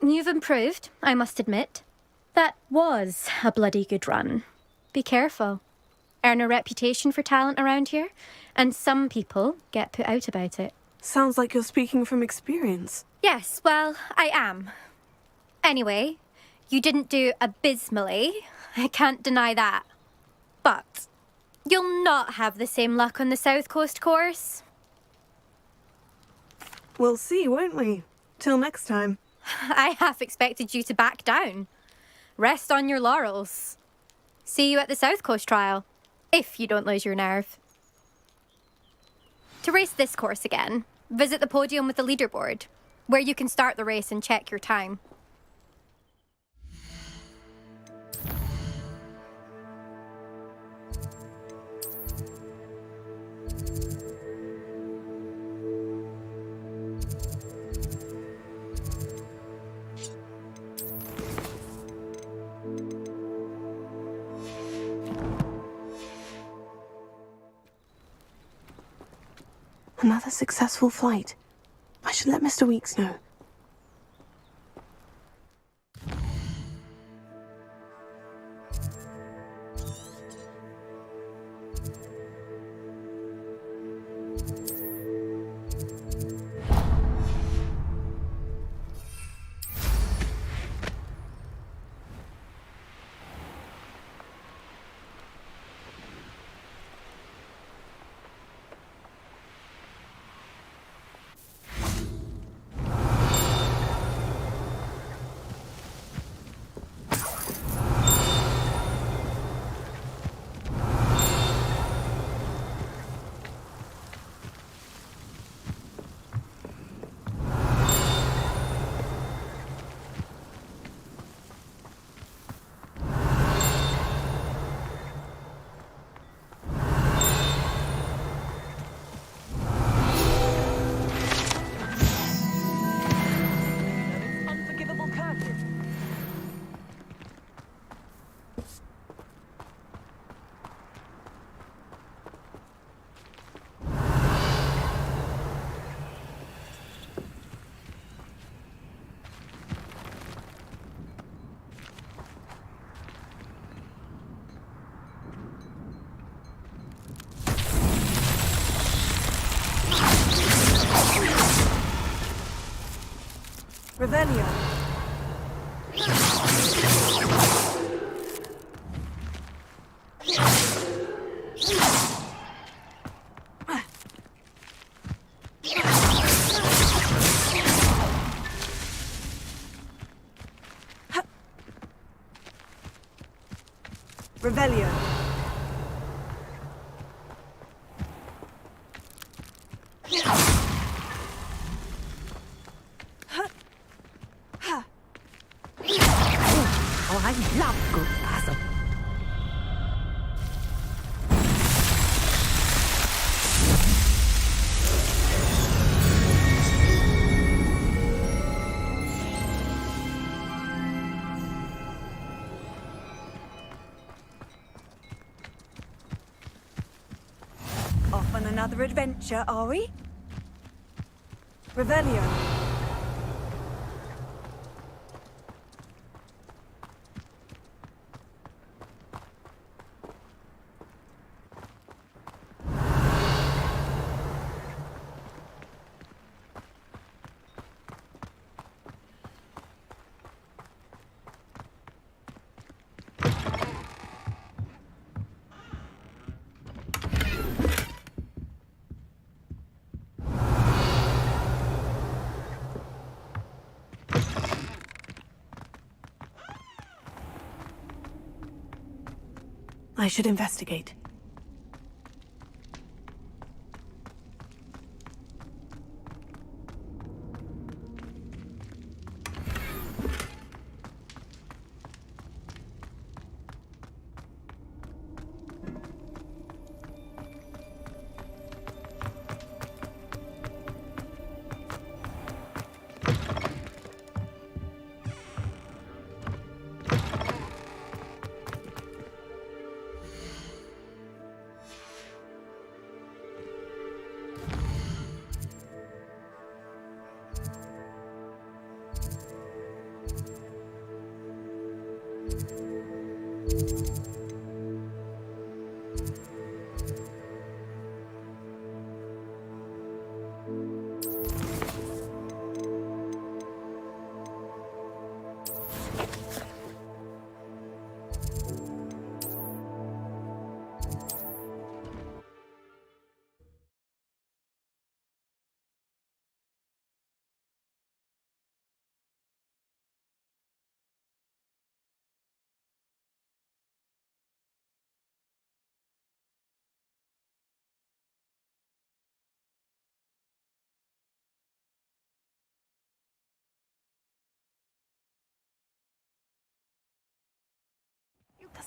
You've improved, I must admit. That was a bloody good run. Be careful. Earn a reputation for talent around here, and some people get put out about it. Sounds like you're speaking from experience. Yes, well, I am. Anyway, you didn't do abysmally. I can't deny that. But you'll not have the same luck on the South Coast course. We'll see, won't we? Till next time. I half expected you to back down. Rest on your laurels. See you at the South Coast trial, if you don't lose your nerve. To race this course again, visit the podium with the leaderboard, where you can start the race and check your time. Another successful flight. I should let Mr. Weeks know. Revelio. Revelio. Oh, I love good puzzle. Off on another adventure, are we? Revelio. I should investigate.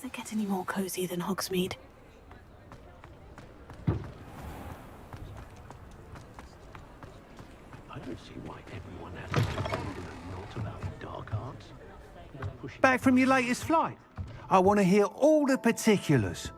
it get any more cozy than Hogsmeade? I don't see why everyone has to be not about the dark arts. Back from your latest flight? I want to hear all the particulars.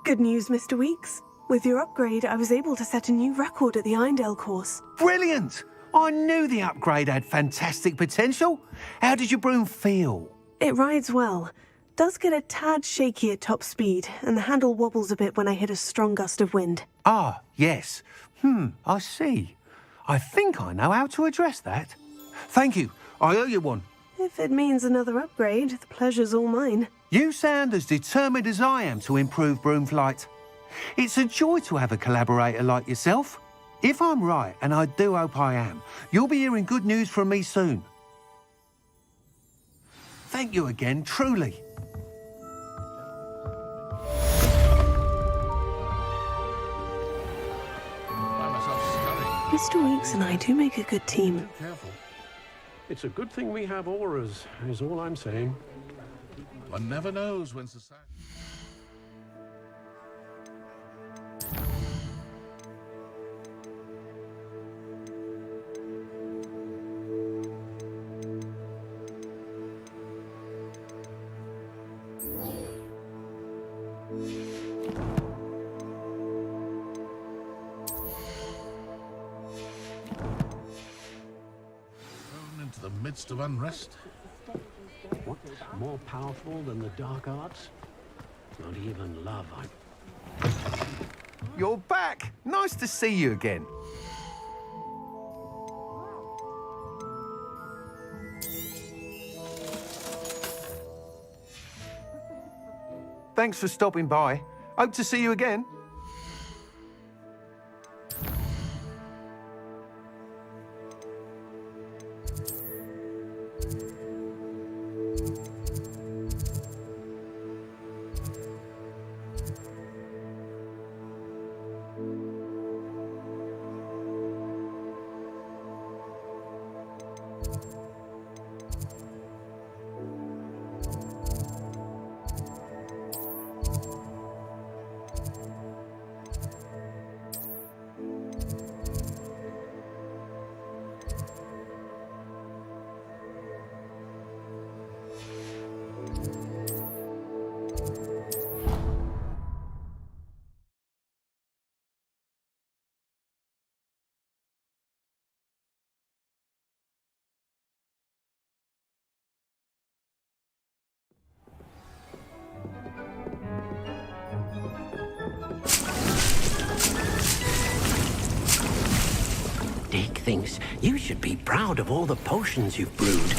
Good news, Mr. Weeks. With your upgrade, I was able to set a new record at the Irondale course. Brilliant! I knew the upgrade had fantastic potential. How did your broom feel? It rides well. Does get a tad shaky at top speed, and the handle wobbles a bit when I hit a strong gust of wind. Ah, yes. I see. I think I know how to address that. Thank you. I owe you one. If it means another upgrade, the pleasure's all mine. You sound as determined as I am to improve broom flight. It's a joy to have a collaborator like yourself. If I'm right, and I do hope I am, you'll be hearing good news from me soon. Thank you again, truly. Mr. Weeks and I do make a good team. Careful. It's a good thing we have auras, is all I'm saying. One never knows when society... into the midst of unrest. What's more powerful than the dark arts? Not even love. You're back! Nice to see you again. Thanks for stopping by. Hope to see you again. Dick thinks you should be proud of all the potions you've brewed.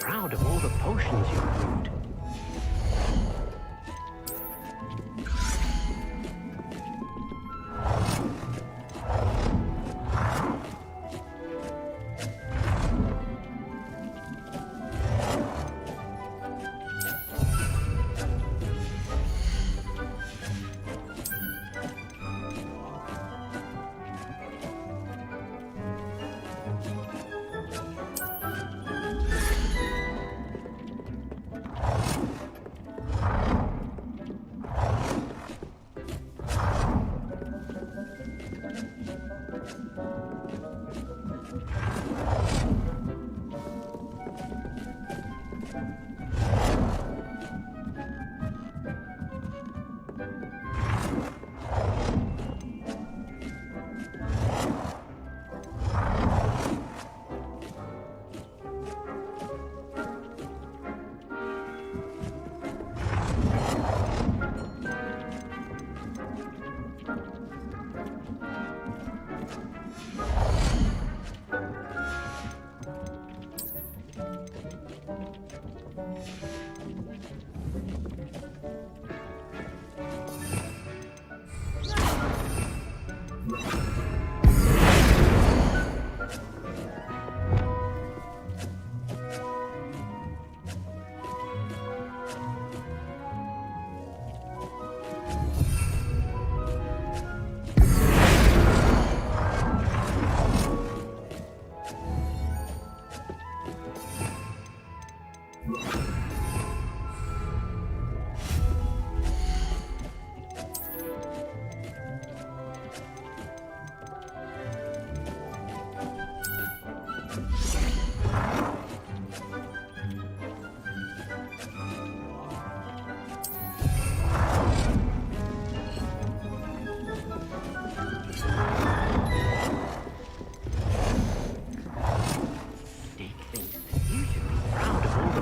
proud of all the potions you brewed.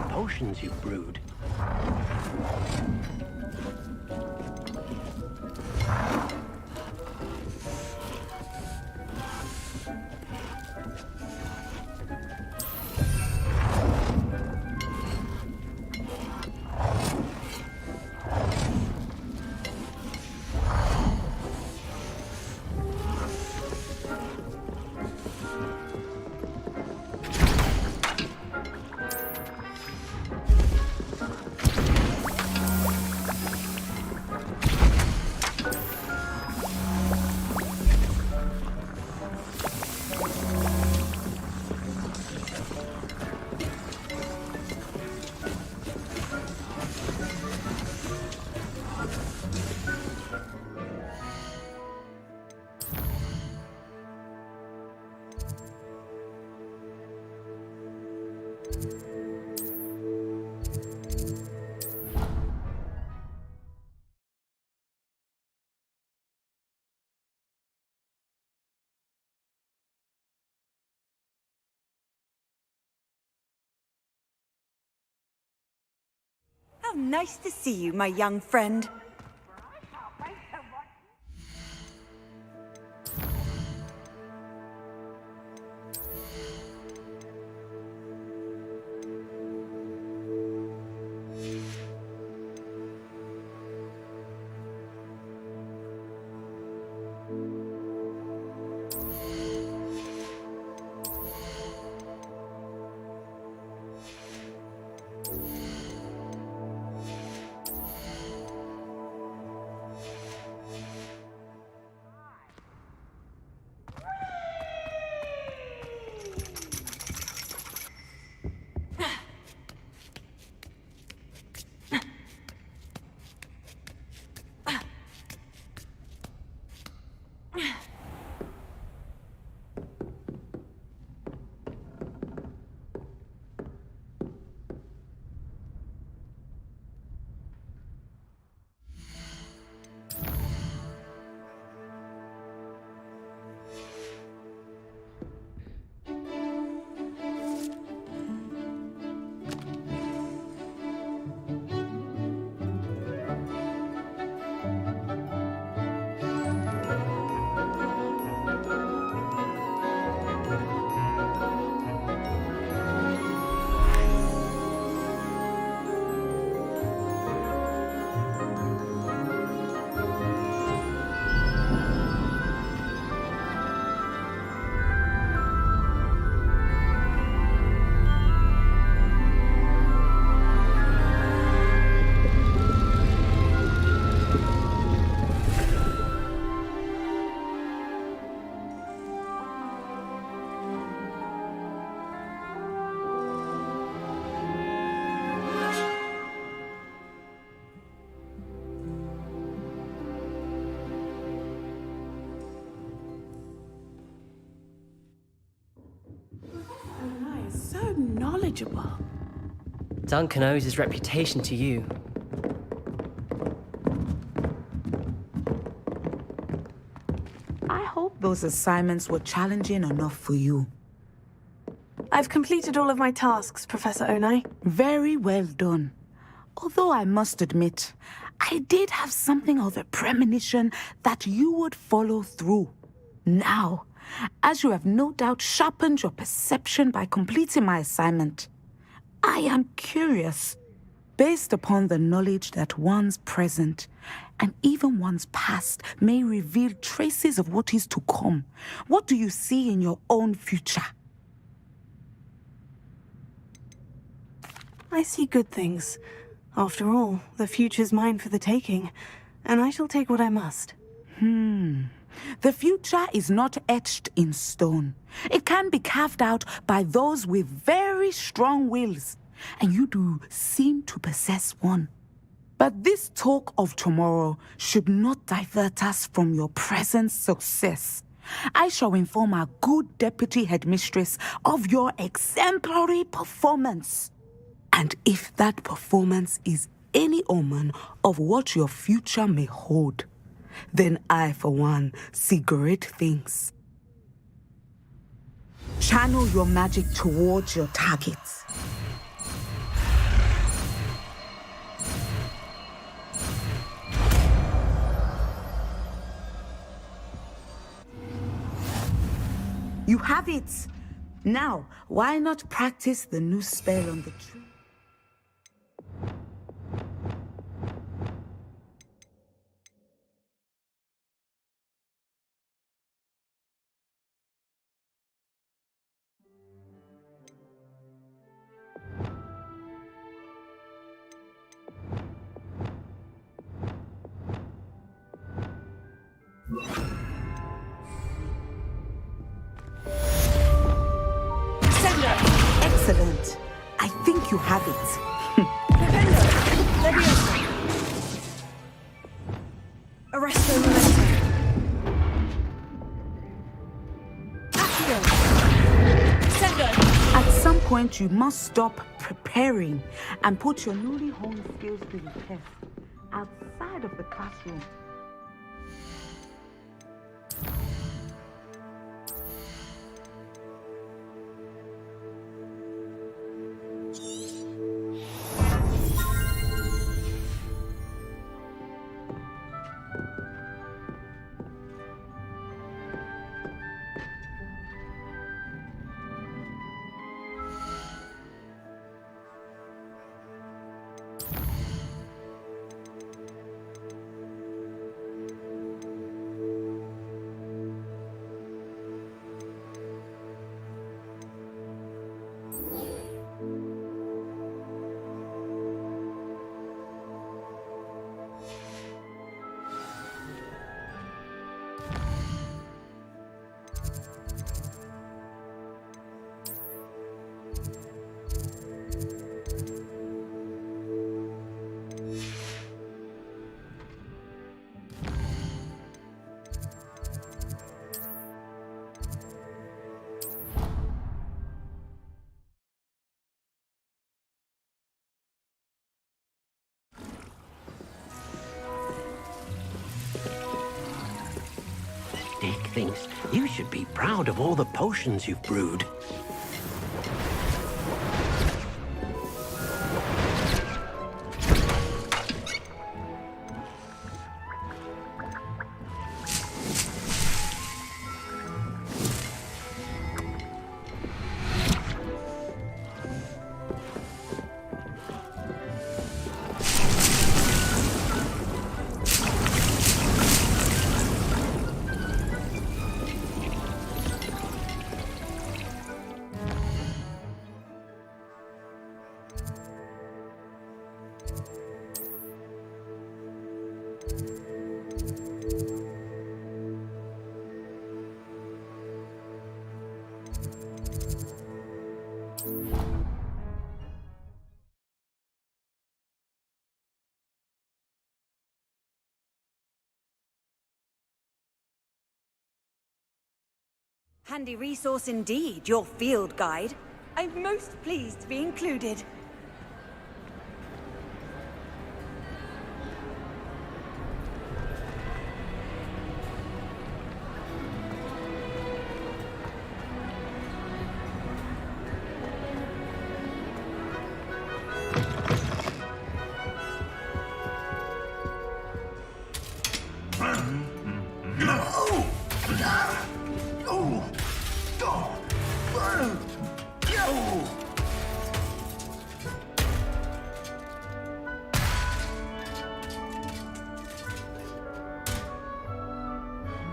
Potions you've brewed. How nice to see you, my young friend. knowledgeable. Duncan owes his reputation to you. I hope those assignments were challenging enough for you. I've completed all of my tasks, Professor Onai. Very well done. Although I must admit, I did have something of a premonition that you would follow through. Now, as you have no doubt sharpened your perception by completing my assignment, I am curious, based upon the knowledge that one's present and even one's past may reveal traces of what is to come. What do you see in your own future? I see good things. After all, the future's mine for the taking, and I shall take what I must. The future is not etched in stone. It can be carved out by those with very strong wills, and you do seem to possess one. But this talk of tomorrow should not divert us from your present success. I shall inform our good deputy headmistress of your exemplary performance. And if that performance is any omen of what your future may hold, then I, for one, see great things. Channel your magic towards your targets. You have it! Now, why not practice the new spell on the tree? Excellent. I think you have it. Arresto Momento. At some point, you must stop preparing and put your newly honed skills to the test outside of the classroom. Dick thinks you should be proud of all the potions you've brewed. Handy resource indeed, your field guide. I'm most pleased to be included.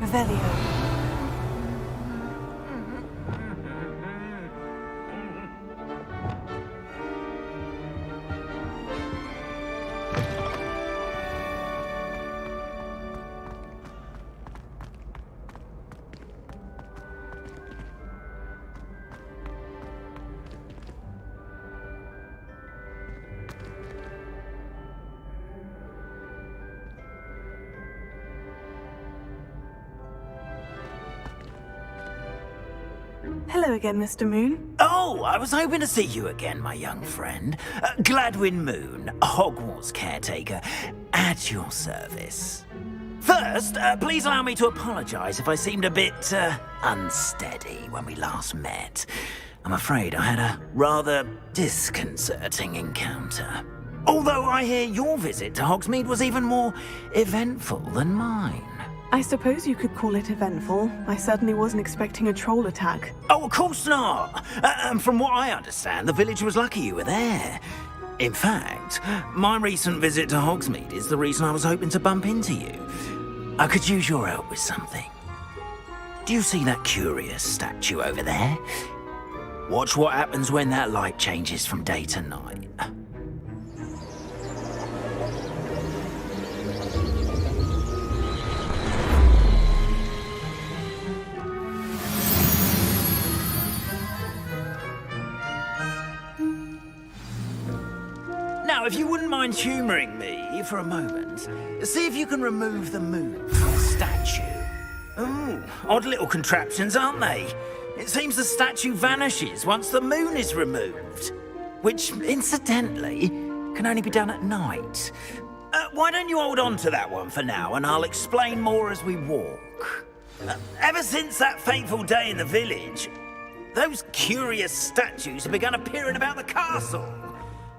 Revelio. Hello again, Mr. Moon. Oh, I was hoping to see you again, my young friend. Gladwin Moon, Hogwarts caretaker, at your service. First, please allow me to apologise if I seemed a bit unsteady when we last met. I'm afraid I had a rather disconcerting encounter. Although I hear your visit to Hogsmeade was even more eventful than mine. I suppose you could call it eventful. I certainly wasn't expecting a troll attack. Oh, of course not. And from what I understand, the village was lucky you were there. In fact, my recent visit to Hogsmeade is the reason I was hoping to bump into you. I could use your help with something. Do you see that curious statue over there? Watch what happens when that light changes from day to night. Now, if you wouldn't mind humouring me for a moment, see if you can remove the moon from the statue. Ooh, odd little contraptions, aren't they? It seems the statue vanishes once the moon is removed, which, incidentally, can only be done at night. Why don't you hold on to that one for now, and I'll explain more as we walk. Ever since that fateful day in the village, those curious statues have begun appearing about the castle.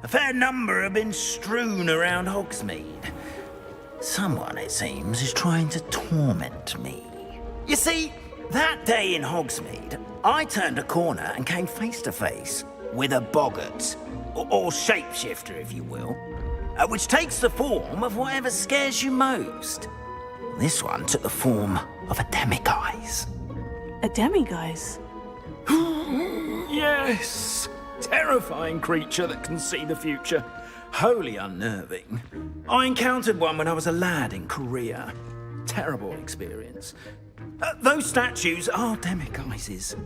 A fair number have been strewn around Hogsmeade. Someone, it seems, is trying to torment me. You see, that day in Hogsmeade, I turned a corner and came face to face with a boggart, or shapeshifter, if you will, which takes the form of whatever scares you most. This one took the form of a demiguise. A demiguise? Yes! Terrifying creature that can see the future. Wholly unnerving. I encountered one when I was a lad in Korea. Terrible experience. Those statues are demiguises.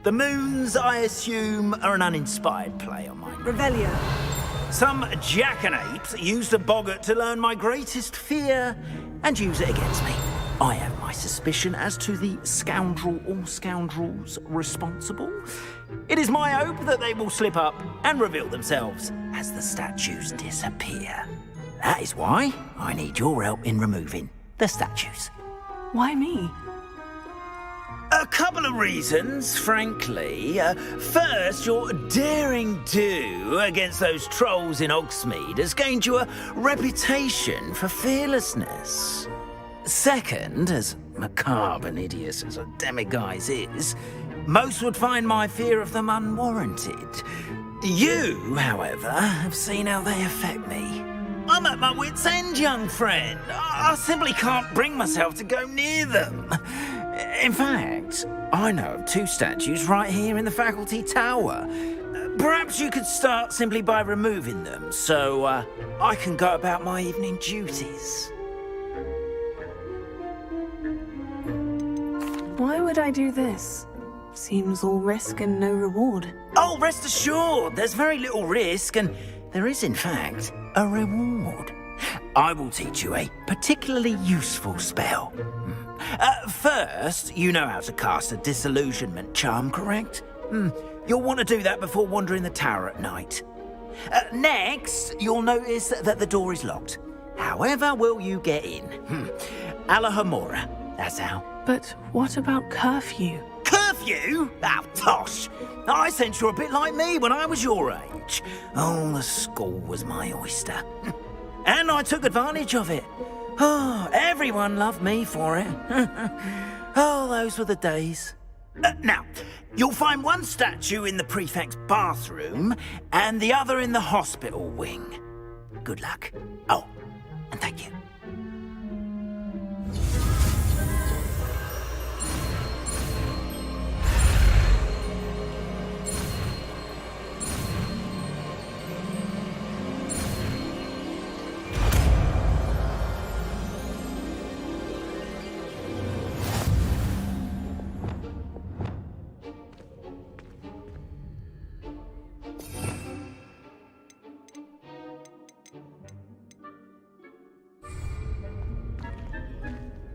The moons, I assume, are an uninspired play on my name. Revelio. Some jackanapes used a boggart to learn my greatest fear and use it against me. I have my suspicion as to the scoundrel or scoundrels responsible. It is my hope that they will slip up and reveal themselves as the statues disappear. That is why I need your help in removing the statues. Why me? A couple of reasons, frankly. First, your daring do against those trolls in Hogsmeade has gained you a reputation for fearlessness. Second, as macabre and hideous as a demiguise is, most would find my fear of them unwarranted. You, however, have seen how they affect me. I'm at my wit's end, young friend. I simply can't bring myself to go near them. In fact, I know of two statues right here in the faculty tower. Perhaps you could start simply by removing them, so I can go about my evening duties. Why would I do this? Seems all risk and no reward. Oh, rest assured, there's very little risk, and there is, in fact, a reward. I will teach you a particularly useful spell. First, you know how to cast a disillusionment charm, correct? You'll want to do that before wandering the tower at night. Next, you'll notice that the door is locked. However will you get in? Alahomora, that's how. But what about curfew? Curfew? Oh, tosh. I sense you're a bit like me when I was your age. Oh, the school was my oyster. And I took advantage of it. Oh, everyone loved me for it. Oh, those were the days. Now, you'll find one statue in the prefect's bathroom and the other in the hospital wing. Good luck. Oh, and thank you.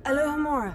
Alohomora.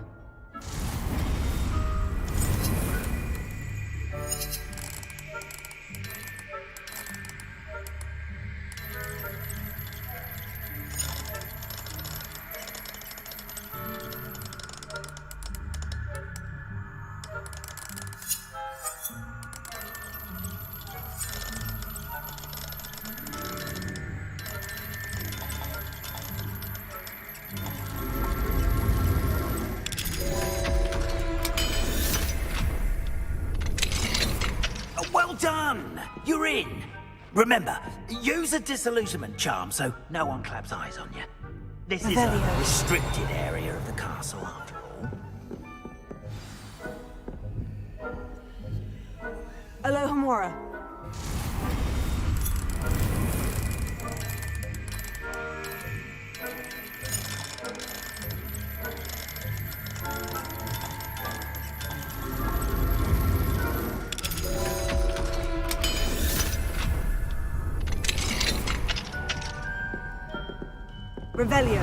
Well done! You're in. Remember, use a disillusionment charm so no one claps eyes on you. This is a restricted area of the castle, after all. Alohomora. Revelio.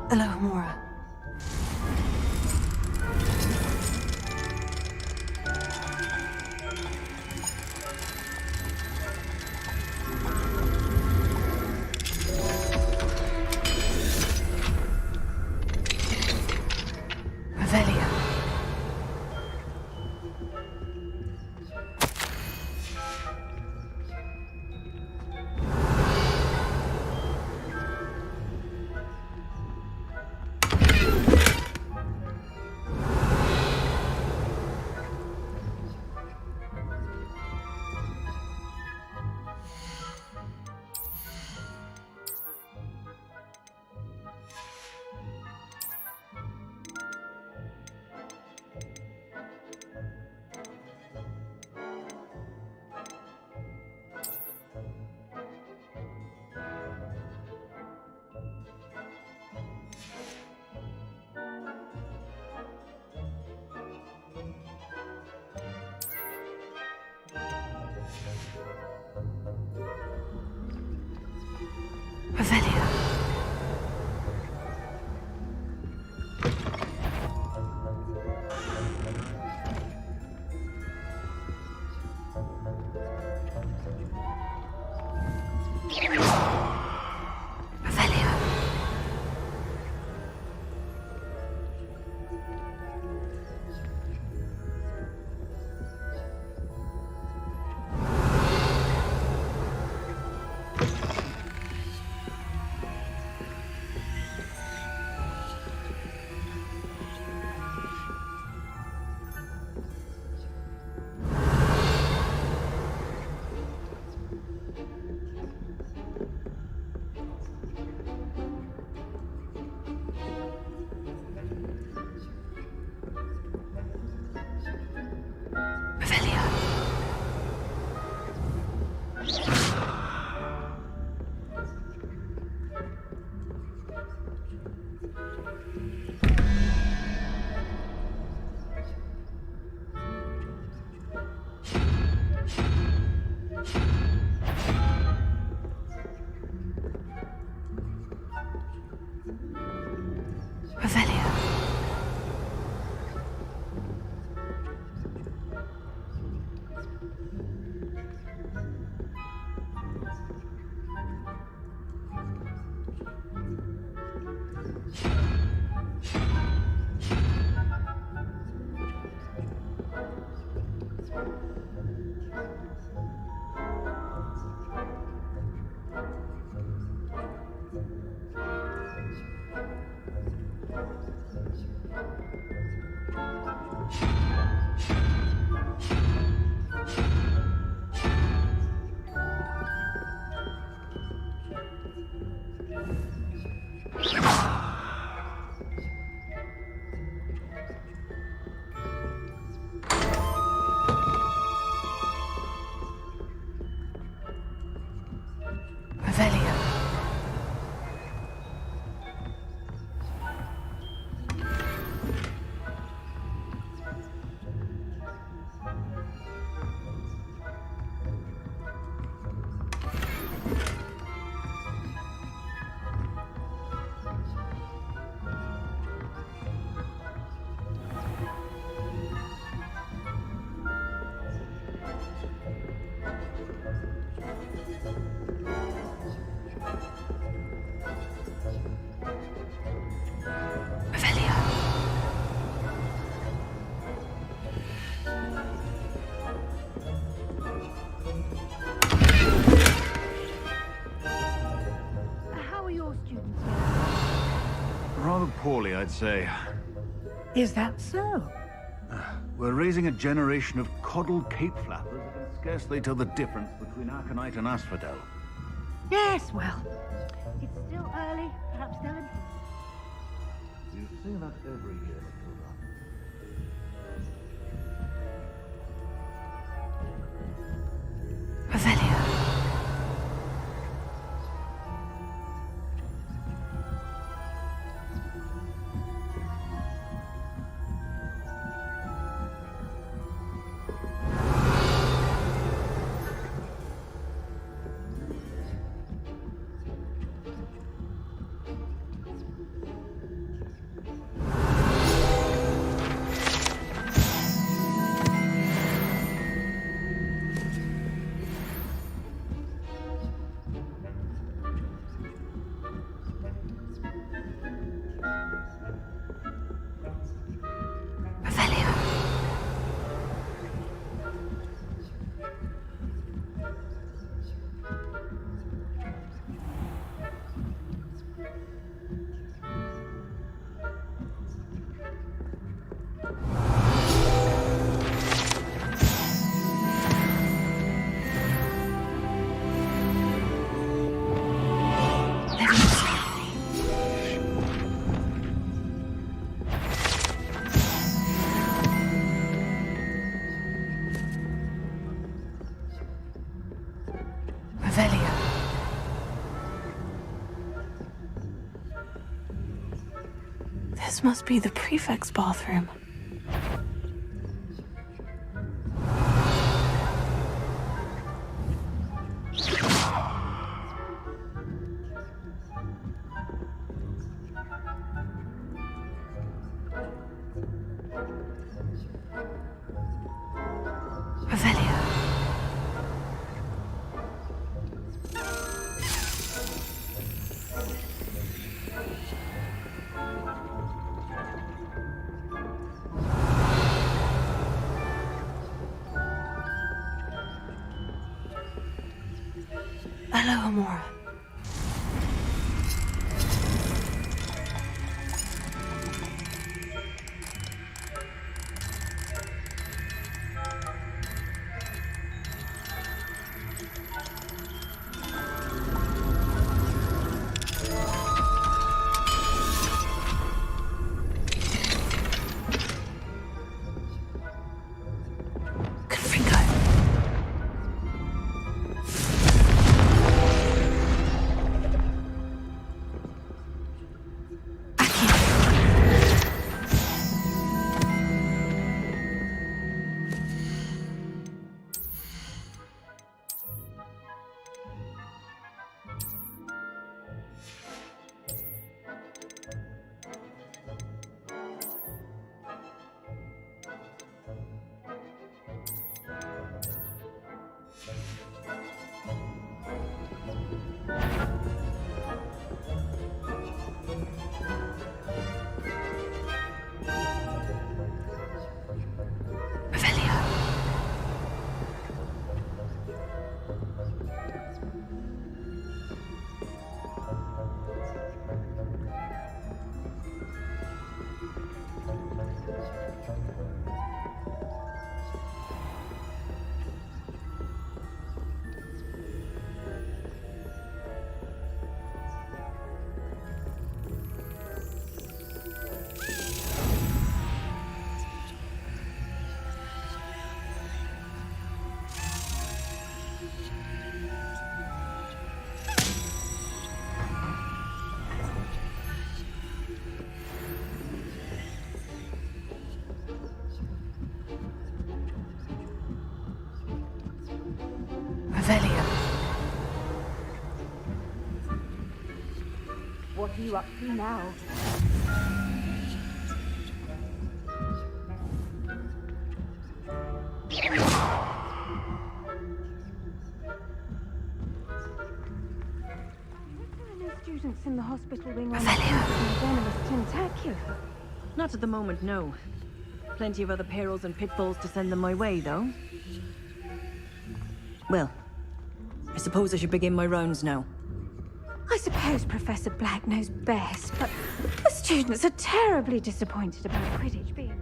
Alohomora. Revelia. Revelia. Revelia. Revelia. Rather poorly, I'd say. Is that so? We're raising a generation of coddled cape flappers who can scarcely tell the difference between Aconite and Asphodel. Yes, well, it's still early. Perhaps they'll improve. You say that every year, Matilda. Revelia. This must be the prefect's bathroom. Revelio. Hello, Amora. What are you up to now? Students in the hospital wing on venomous tentacula. Not at the moment, no. Plenty of other perils and pitfalls to send them my way, though. Well, I suppose I should begin my rounds now. I suppose Professor Black knows best, but the students are terribly disappointed about Quidditch being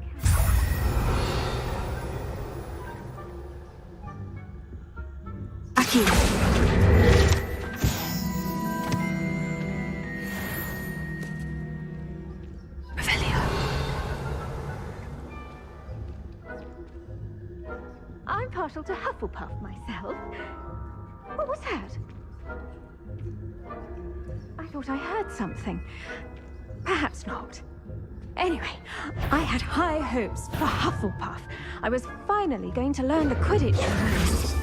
I'm partial to Hufflepuff myself. What was that? I thought I heard something. Perhaps not. Anyway, I had high hopes for Hufflepuff. I was finally going to learn the Quidditch rules.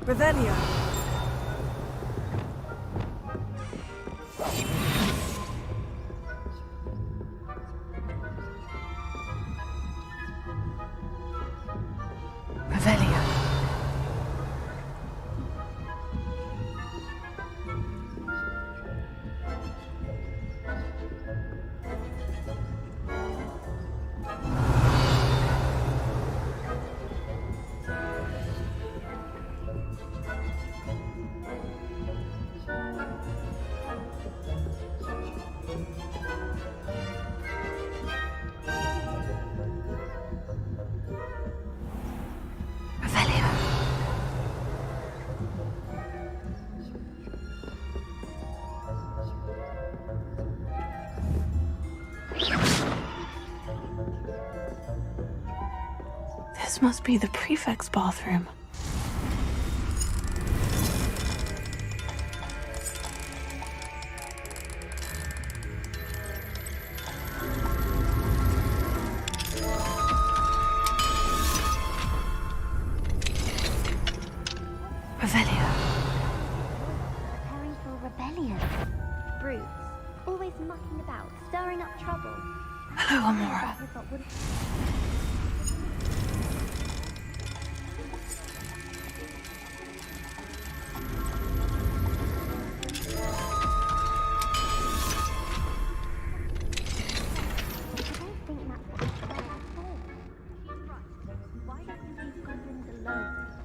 Revelio. Revelio. This must be the prefect's bathroom. Preparing for a rebellion. Brutes, always mucking about, stirring up trouble. Hello, Amora.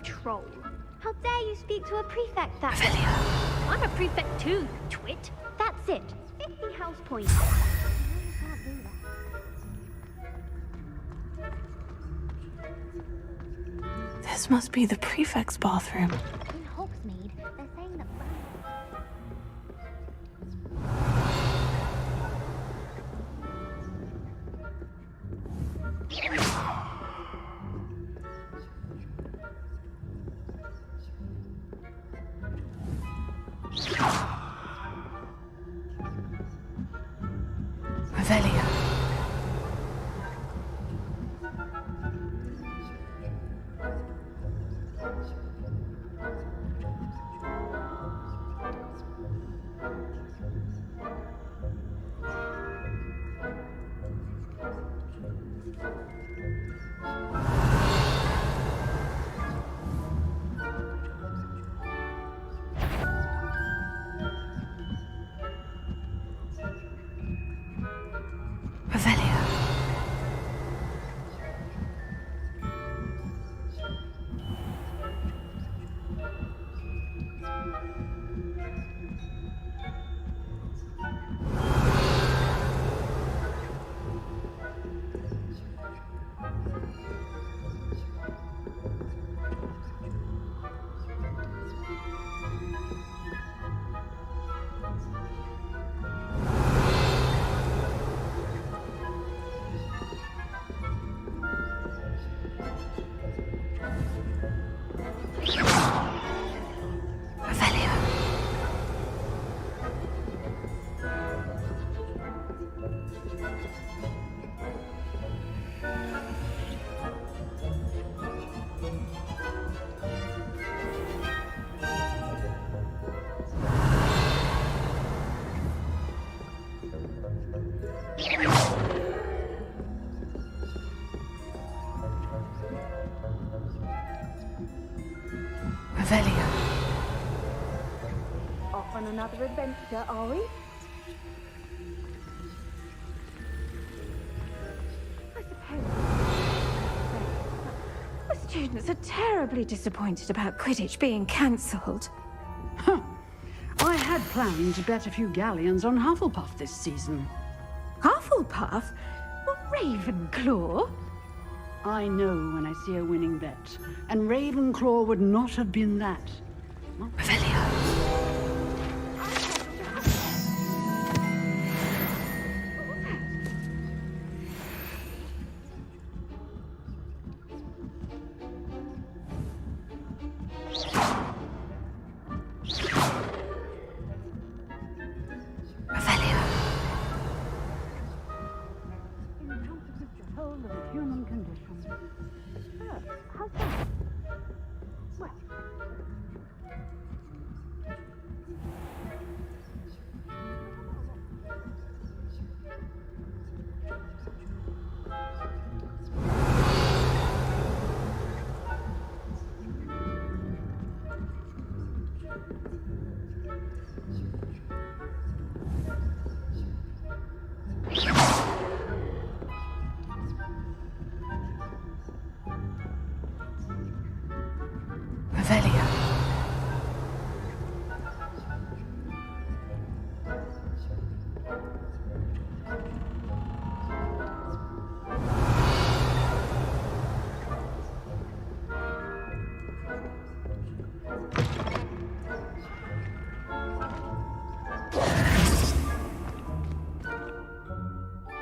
Troll. How dare you speak to a prefect that way? I'm a prefect too, you twit. That's it. 50 house points. You can't do that. This must be the prefect's bathroom. In Hogsmeade, they're saying that... Revelio. Revelio. Off on another adventure, are we? I suppose. The students are terribly disappointed about Quidditch being cancelled. Huh. I had planned to bet a few galleons on Hufflepuff this season. Hufflepuff? Well, Ravenclaw? I know when I see a winning bet, and Ravenclaw would not have been that.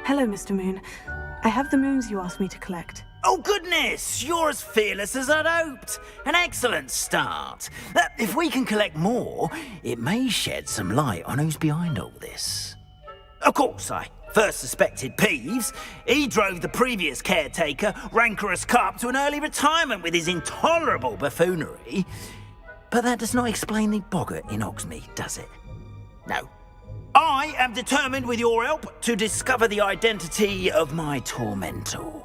Hello, Mr. Moon. I have the moons you asked me to collect. Oh, goodness! You're as fearless as I'd hoped. An excellent start. If we can collect more, it may shed some light on who's behind all this. Of course, I first suspected Peeves. He drove the previous caretaker, Rancorous Carp, to an early retirement with his intolerable buffoonery. But that does not explain the boggart in Hogsmeade, does it? No. I am determined, with your help, to discover the identity of my tormentor.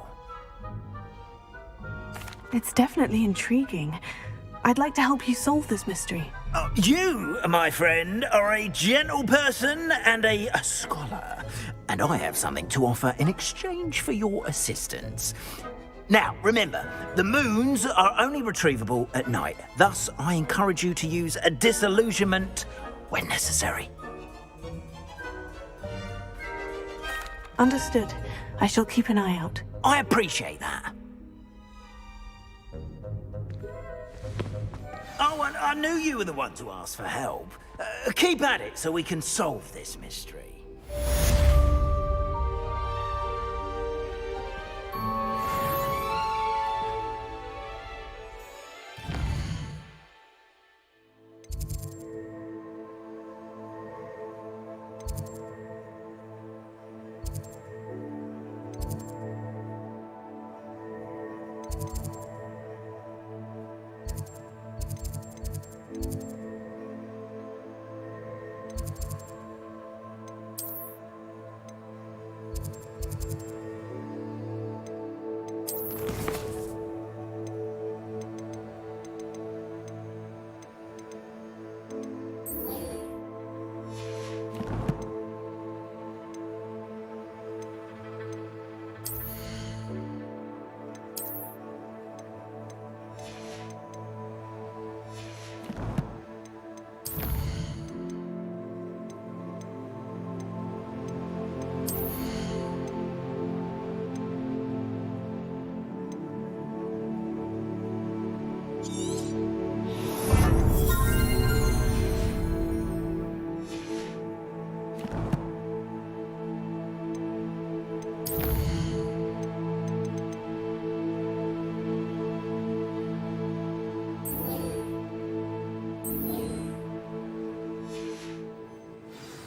It's definitely intriguing. I'd like to help you solve this mystery. You, my friend, are a gentle person and a scholar, and I have something to offer in exchange for your assistance. Now, remember, the moons are only retrievable at night. Thus, I encourage you to use a disillusionment when necessary. Understood. I shall keep an eye out. I appreciate that. Oh, and I knew you were the one to ask for help. Keep at it so we can solve this mystery.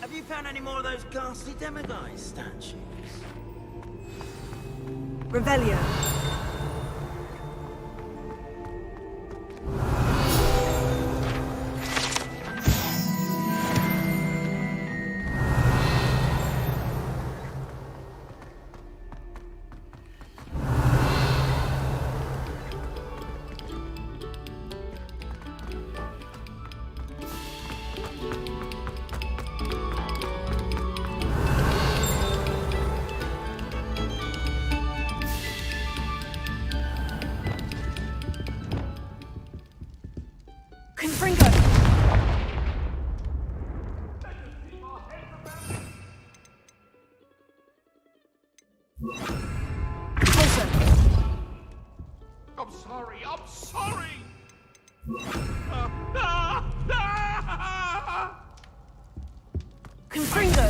Have you found any more of those ghastly demiguise statues? Revelio. I'm sorry, I'm sorry! Confringo!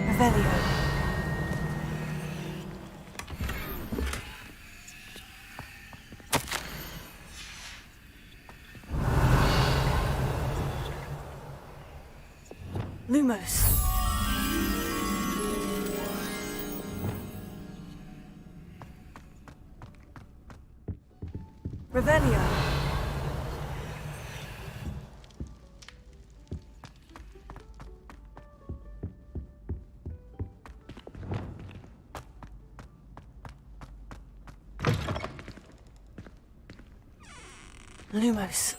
Revelio. Lumos. Revelio. Lumos.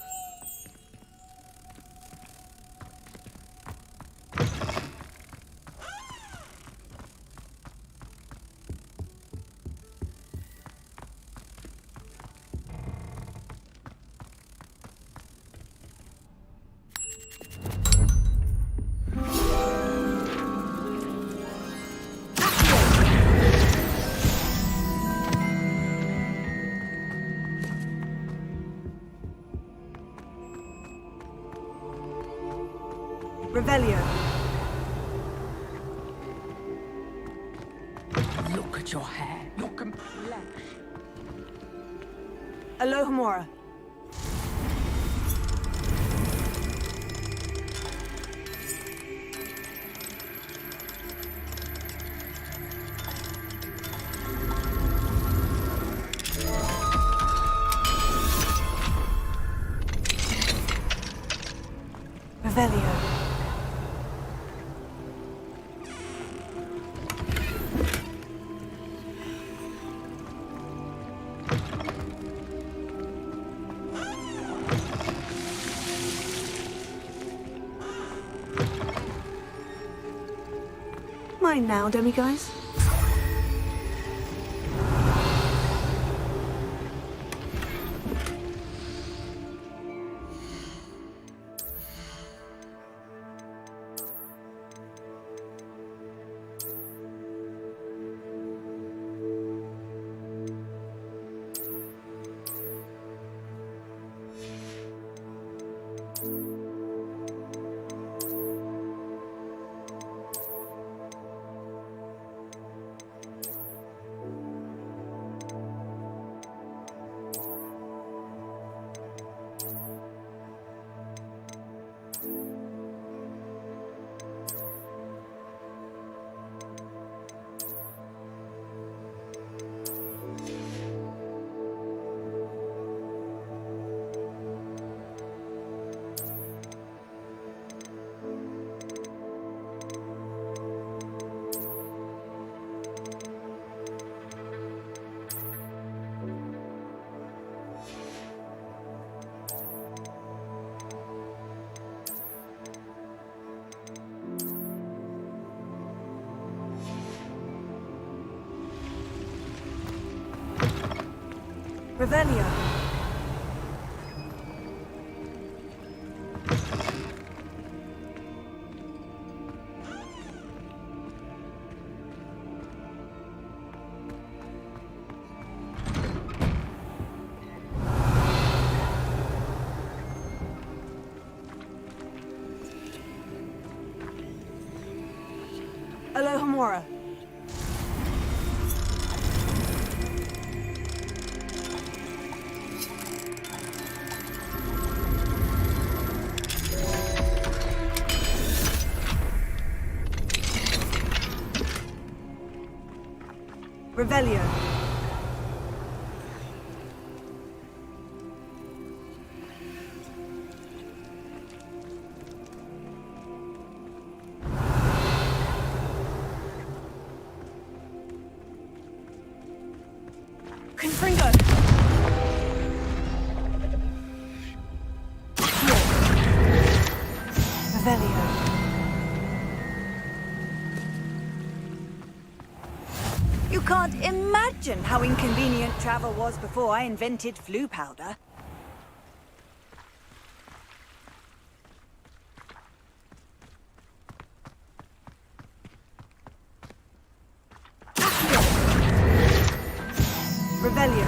Revelio. at your hair, your complexion. Alohomora. Revelio. Mine now, demiguise. Revelio. Alohomora. Revelio. Confringo. Revelio. You can't imagine how inconvenient travel was before I invented flu powder. Revelio.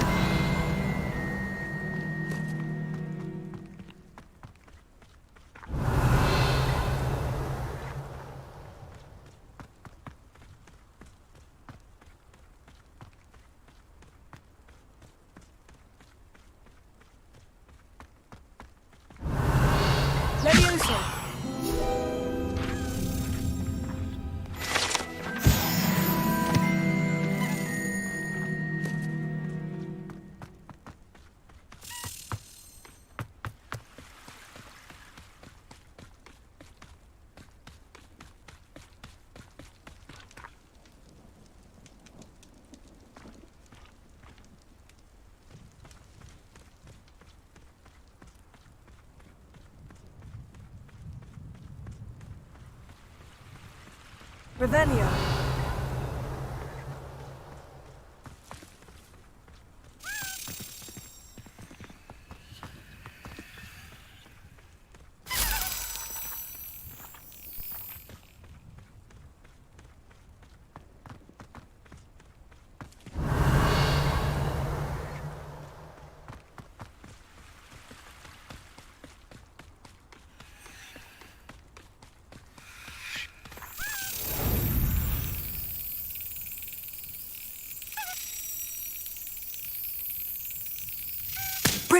Levioso. Revelio.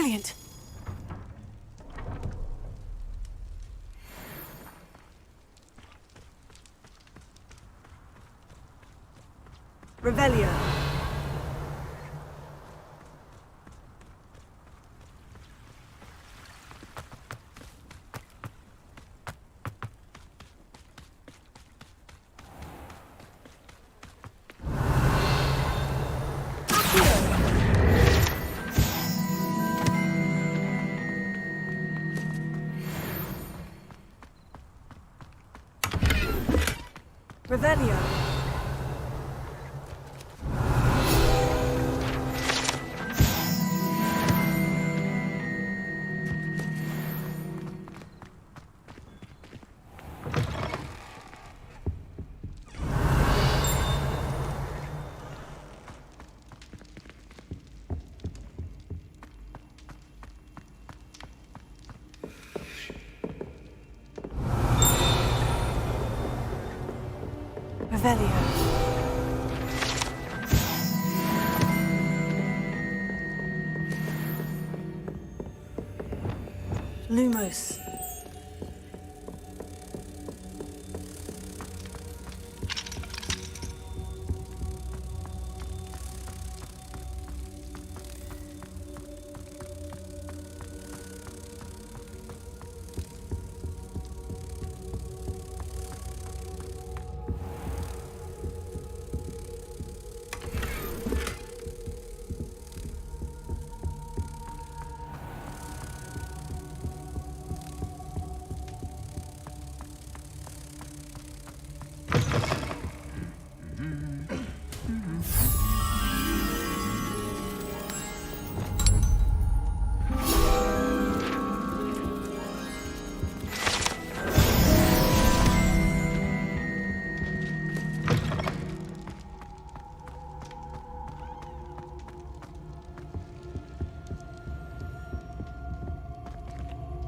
Brilliant. Revelio. Revelio. Revelio. Lumos.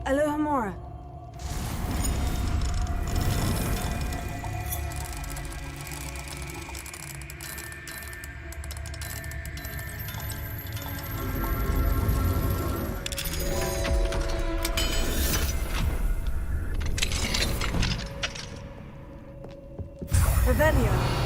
Alohomora. Revelio.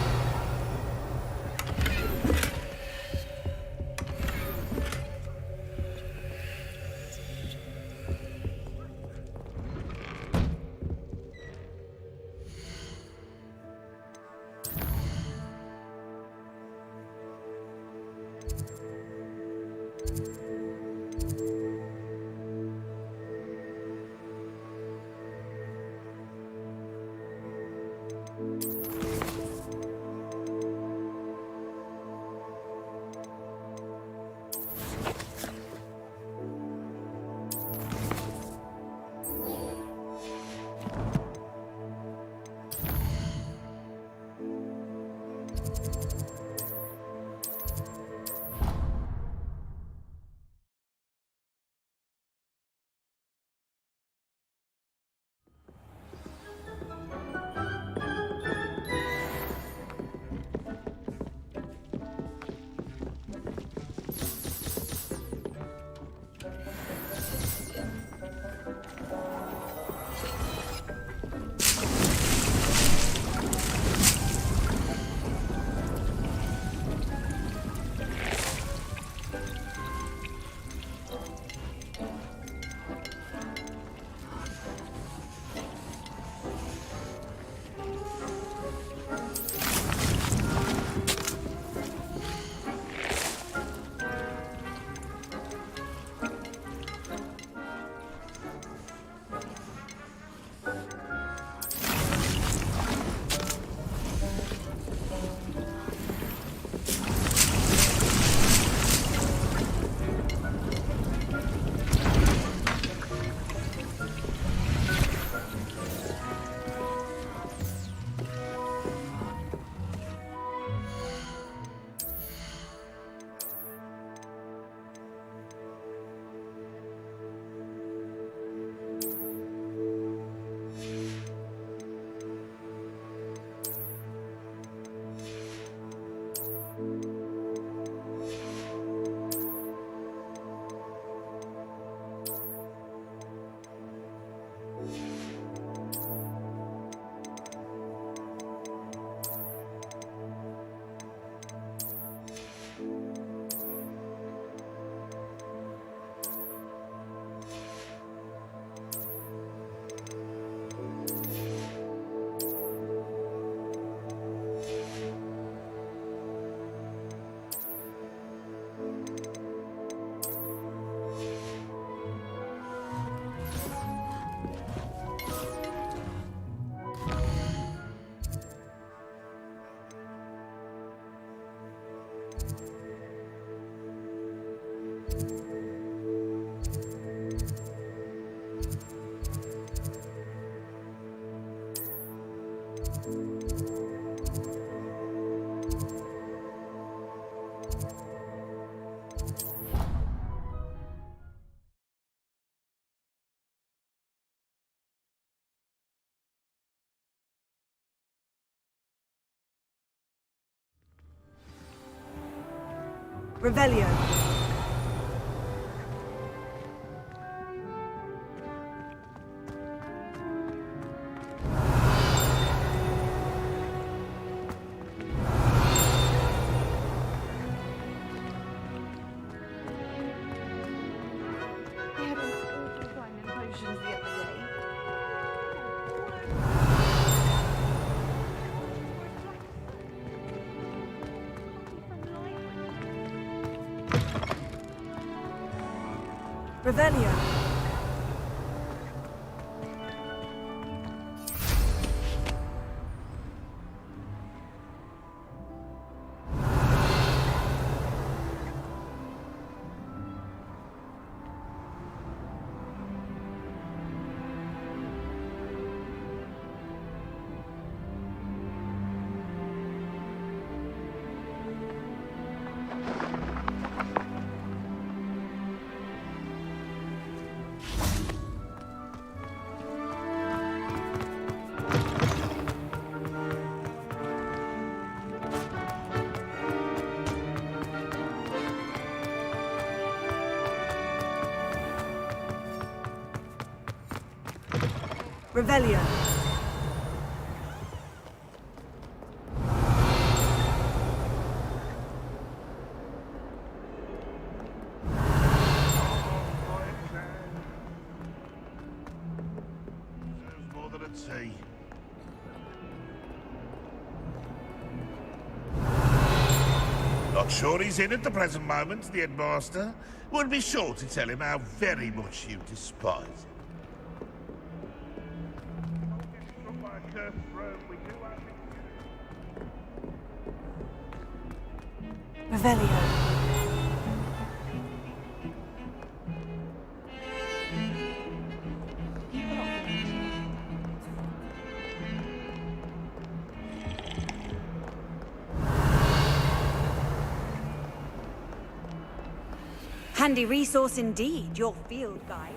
Revelio. I had an awful time in potions the other day. Revelio. Revelio. Serves more than at sea. Not sure he's in at the present moment, the headmaster. Would be sure to tell him how very much you despise him. From my cursed throne, we do our Revelio. Handy resource indeed, your field guide.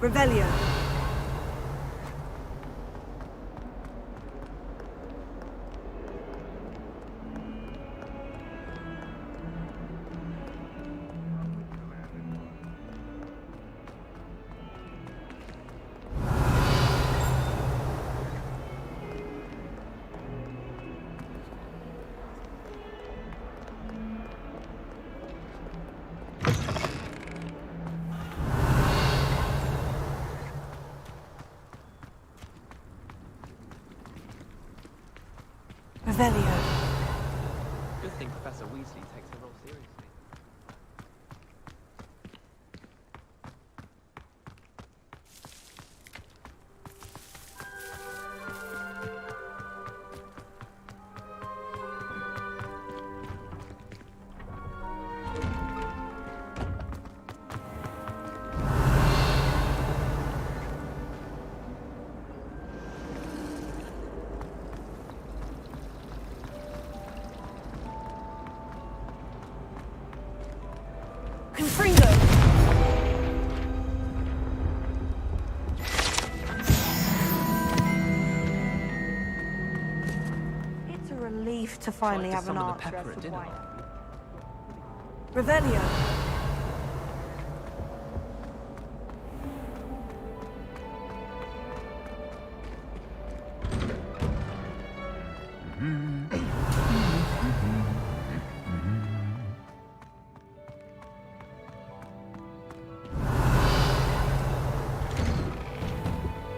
Revelio. Revelio. Good thing Professor Weasley takes her role seriously. Confringo. It's a relief to finally have an archer pepper for at dinner. quite. Revelio.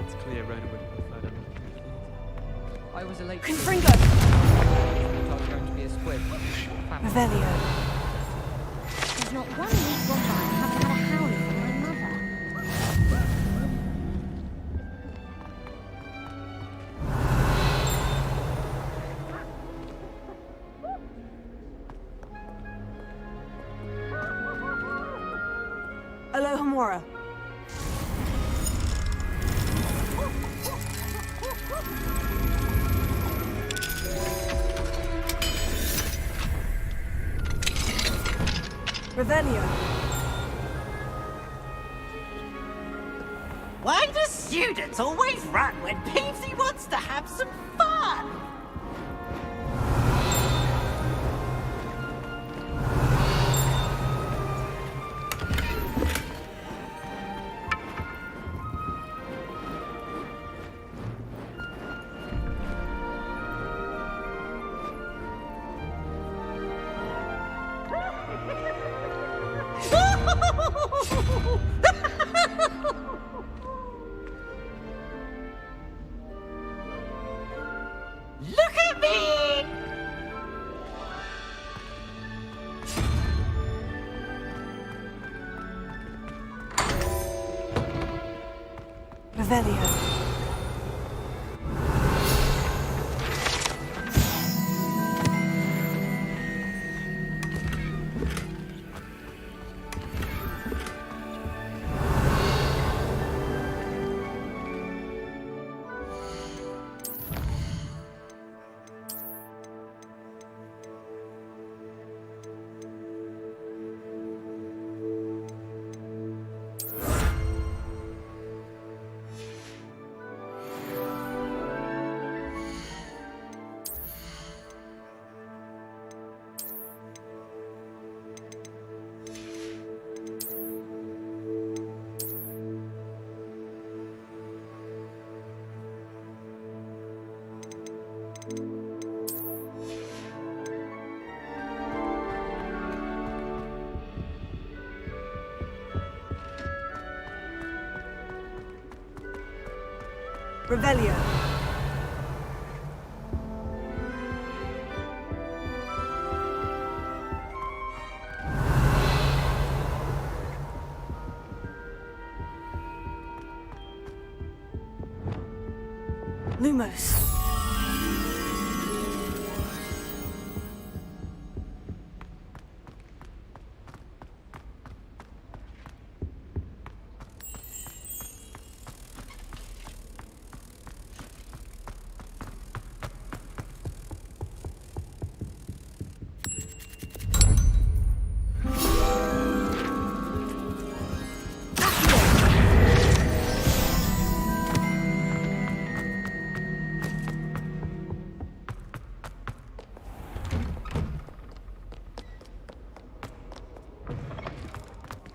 It's clear Rhoda would have preferred a I was a late. Confringo. I was going to be a squid. Revelio. There's not one week gone by I haven't had a howling from my mother. Alohomora. Revelio. Why do students always run when Peavesy wants to have some fun? Look at me! Revelio. Revelio. Lumos.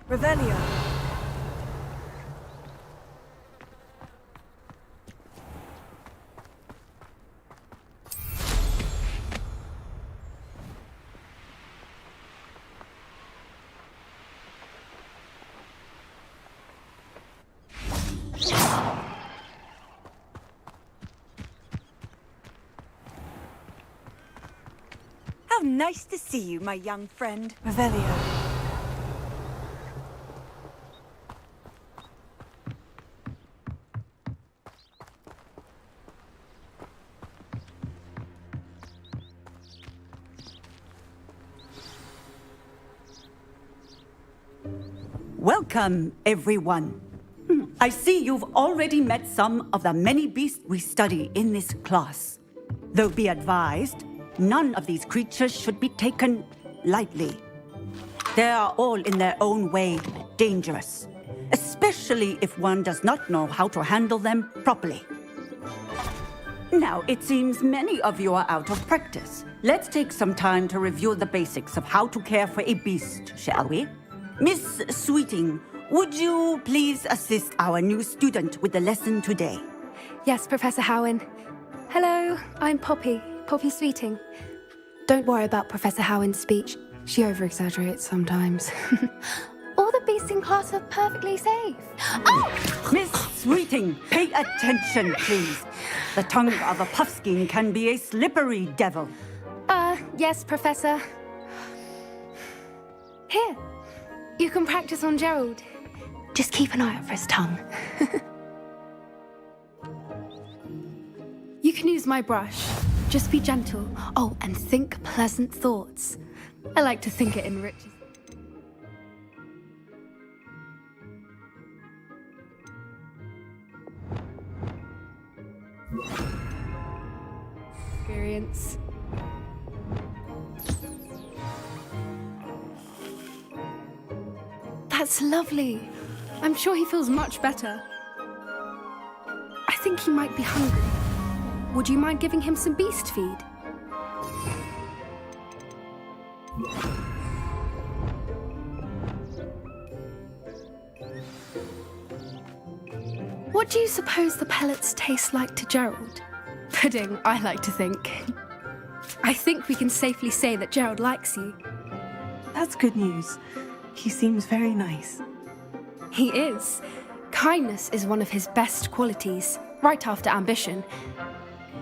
Revelio. How nice to see you, my young friend. Revelio. Welcome, everyone. I see you've already met some of the many beasts we study in this class. Though be advised, none of these creatures should be taken lightly. They are all in their own way dangerous, especially if one does not know how to handle them properly. Now, it seems many of you are out of practice. Let's take some time to review the basics of how to care for a beast, shall we? Miss Sweeting, would you please assist our new student with the lesson today? Yes, Professor Howen. Hello, I'm Poppy Sweeting. Don't worry about Professor Howen's speech. She over-exaggerates sometimes. All the beasts in class are perfectly safe. Oh! Miss Sweeting, pay attention, please. The tongue of a puffskein can be a slippery devil. Yes, Professor. Here, you can practice on Gerald. Just keep an eye out for his tongue. You can use my brush. Just be gentle. Oh, and think pleasant thoughts. I like to think it enriches. Experience. That's lovely. I'm sure he feels much better. I think he might be hungry. Would you mind giving him some beast feed? What do you suppose the pellets taste like to Gerald? Pudding, I like to think. I think we can safely say that Gerald likes you. That's good news. He seems very nice. He is. Kindness is one of his best qualities, right after ambition.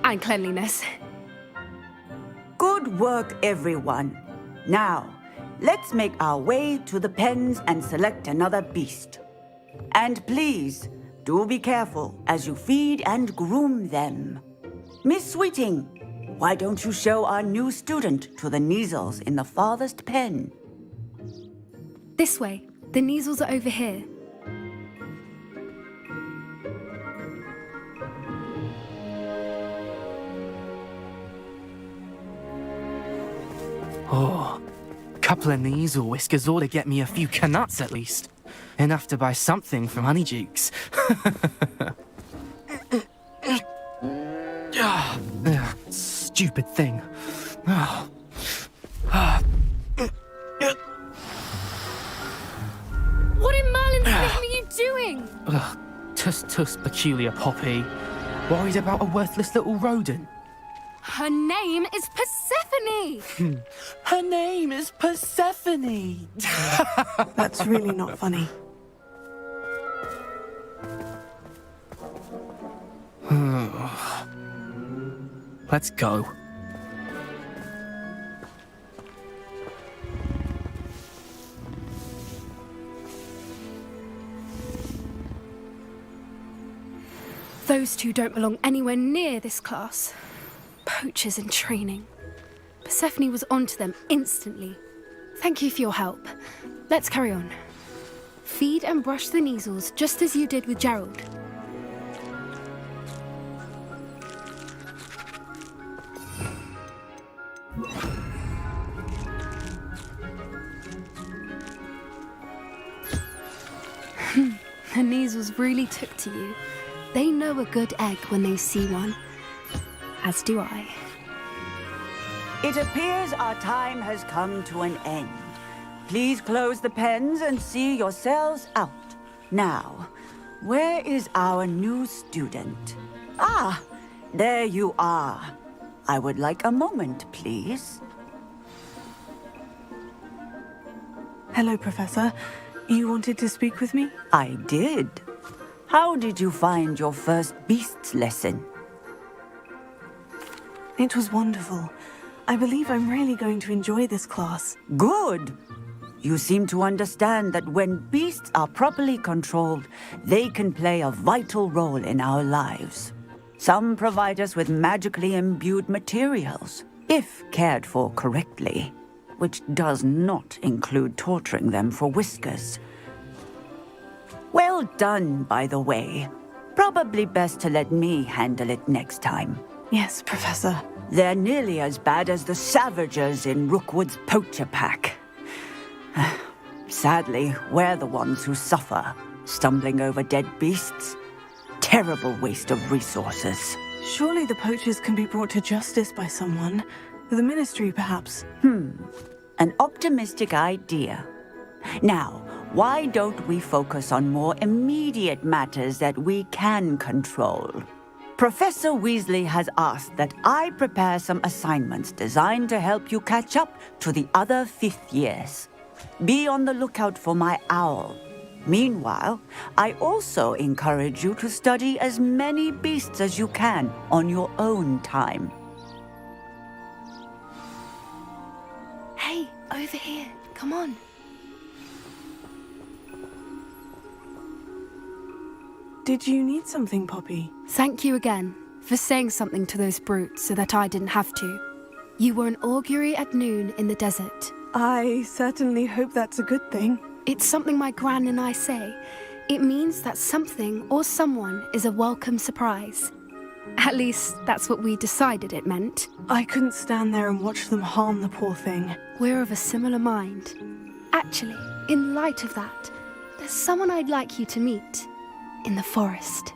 And cleanliness. Good work, everyone. Now, let's make our way to the pens and select another beast. And please, do be careful as you feed and groom them. Miss Sweeting, why don't you show our new student to the Kneazles in the farthest pen? This way. The Kneazles are over here. Oh, a couple of Kneazle whiskers ought to get me a few canuts at least. Enough to buy something from Honeydukes. Stupid thing. What in Merlin's name are you doing? Tuss, peculiar Poppy. Worried about a worthless little rodent? Her name is Persephone! Her name is Persephone! That's really not funny. Let's go. Those two don't belong anywhere near this class. Poachers in training. Persephone was onto them instantly. Thank you for your help. Let's carry on. Feed and brush the Kneazles just as you did with Gerald. The Kneazles really took to you. They know a good egg when they see one. As do I. It appears our time has come to an end. Please close the pens and see yourselves out. Now, where is our new student? Ah, there you are. I would like a moment, please. Hello, Professor. You wanted to speak with me? I did. How did you find your first beasts lesson? It was wonderful. I believe I'm really going to enjoy this class. Good. You seem to understand that when beasts are properly controlled, they can play a vital role in our lives. Some provide us with magically imbued materials, if cared for correctly, which does not include torturing them for whiskers. Well done, by the way. Probably best to let me handle it next time. Yes, Professor. They're nearly as bad as the Savagers in Rookwood's poacher pack. Sadly, we're the ones who suffer, stumbling over dead beasts. Terrible waste of resources. Surely the poachers can be brought to justice by someone. The Ministry, perhaps. An optimistic idea. Now, why don't we focus on more immediate matters that we can control? Professor Weasley has asked that I prepare some assignments designed to help you catch up to the other 5th years. Be on the lookout for my owl. Meanwhile, I also encourage you to study as many beasts as you can on your own time. Hey, over here. Come on. Did you need something, Poppy? Thank you again for saying something to those brutes so that I didn't have to. You were an augury at noon in the desert. I certainly hope that's a good thing. It's something my gran and I say. It means that something or someone is a welcome surprise. At least, that's what we decided it meant. I couldn't stand there and watch them harm the poor thing. We're of a similar mind. Actually, in light of that, there's someone I'd like you to meet in the forest.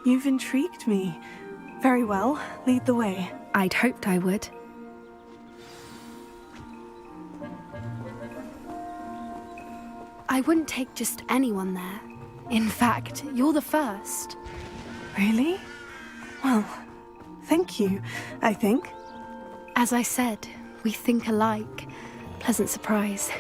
You've intrigued me. Very well, lead the way. I'd hoped I would. I wouldn't take just anyone there. In fact, you're the first. Really? Well, thank you, I think. As I said, we think alike. Pleasant surprise.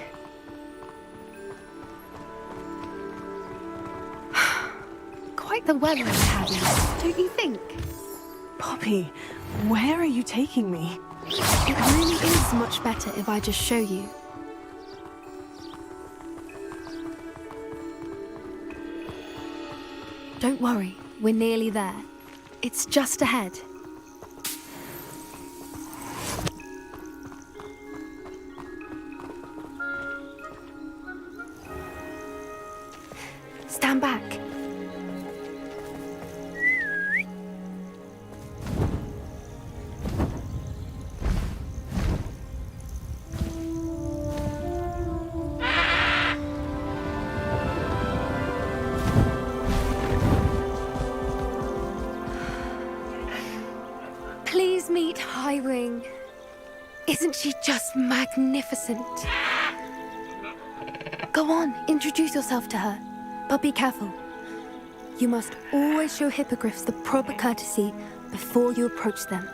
Quite the weather we're having, don't you think? Poppy, where are you taking me? It really is much better if I just show you. Don't worry, we're nearly there. It's just ahead. Stand back. Please meet Highwing. Isn't she just magnificent? Go on, introduce yourself to her. But be careful. You must always show hippogriffs the proper courtesy before you approach them.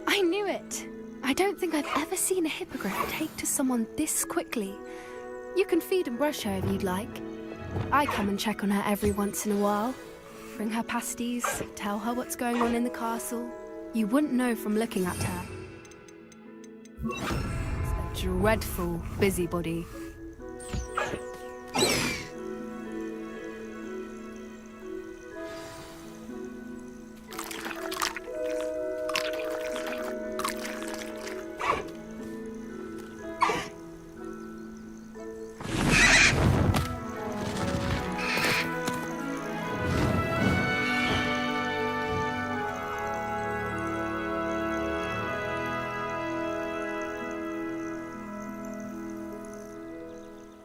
I knew it! I don't think I've ever seen a hippogriff take to someone this quickly. You can feed and brush her if you'd like. I come and check on her every once in a while. Bring her pasties, tell her what's going on in the castle. You wouldn't know from looking at her. It's a dreadful busybody.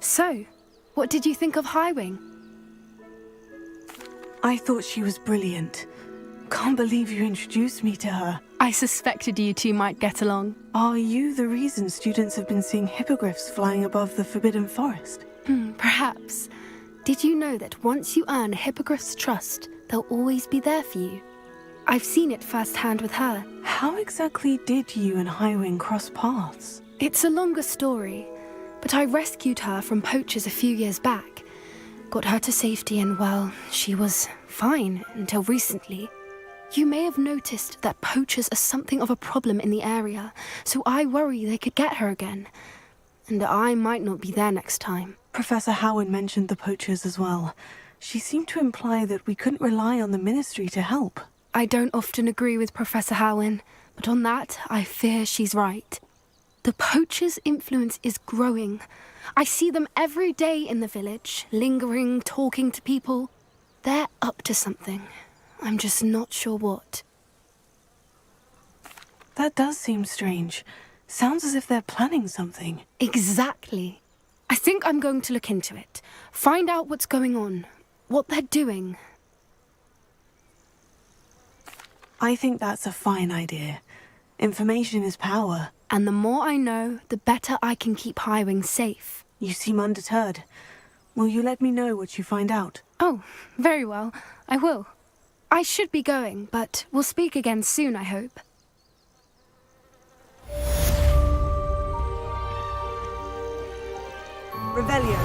So, what did you think of Highwing? I thought she was brilliant. Can't believe you introduced me to her. I suspected you two might get along. Are you the reason students have been seeing hippogriffs flying above the Forbidden Forest? Perhaps. Did you know that once you earn a hippogriff's trust, they'll always be there for you? I've seen it firsthand with her. How exactly did you and Highwing cross paths? It's a longer story, but I rescued her from poachers a few years back. Got her to safety and, well, she was fine until recently. You may have noticed that poachers are something of a problem in the area, so I worry they could get her again. And I might not be there next time. Professor Howard mentioned the poachers as well. She seemed to imply that we couldn't rely on the Ministry to help. I don't often agree with Professor Howin, but on that, I fear she's right. The poachers' influence is growing. I see them every day in the village, lingering, talking to people. They're up to something. I'm just not sure what. That does seem strange. Sounds as if they're planning something. Exactly. I think I'm going to look into it. Find out what's going on, what they're doing. I think that's a fine idea. Information is power. And the more I know, the better I can keep Highwing safe. You seem undeterred. Will you let me know what you find out? Oh, very well. I will. I should be going, but we'll speak again soon, I hope. Revelio.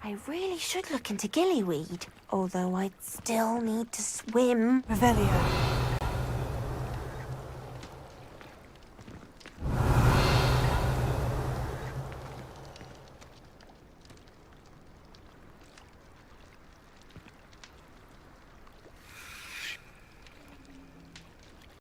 I really should look into gillyweed, although I'd still need to swim. Revelio.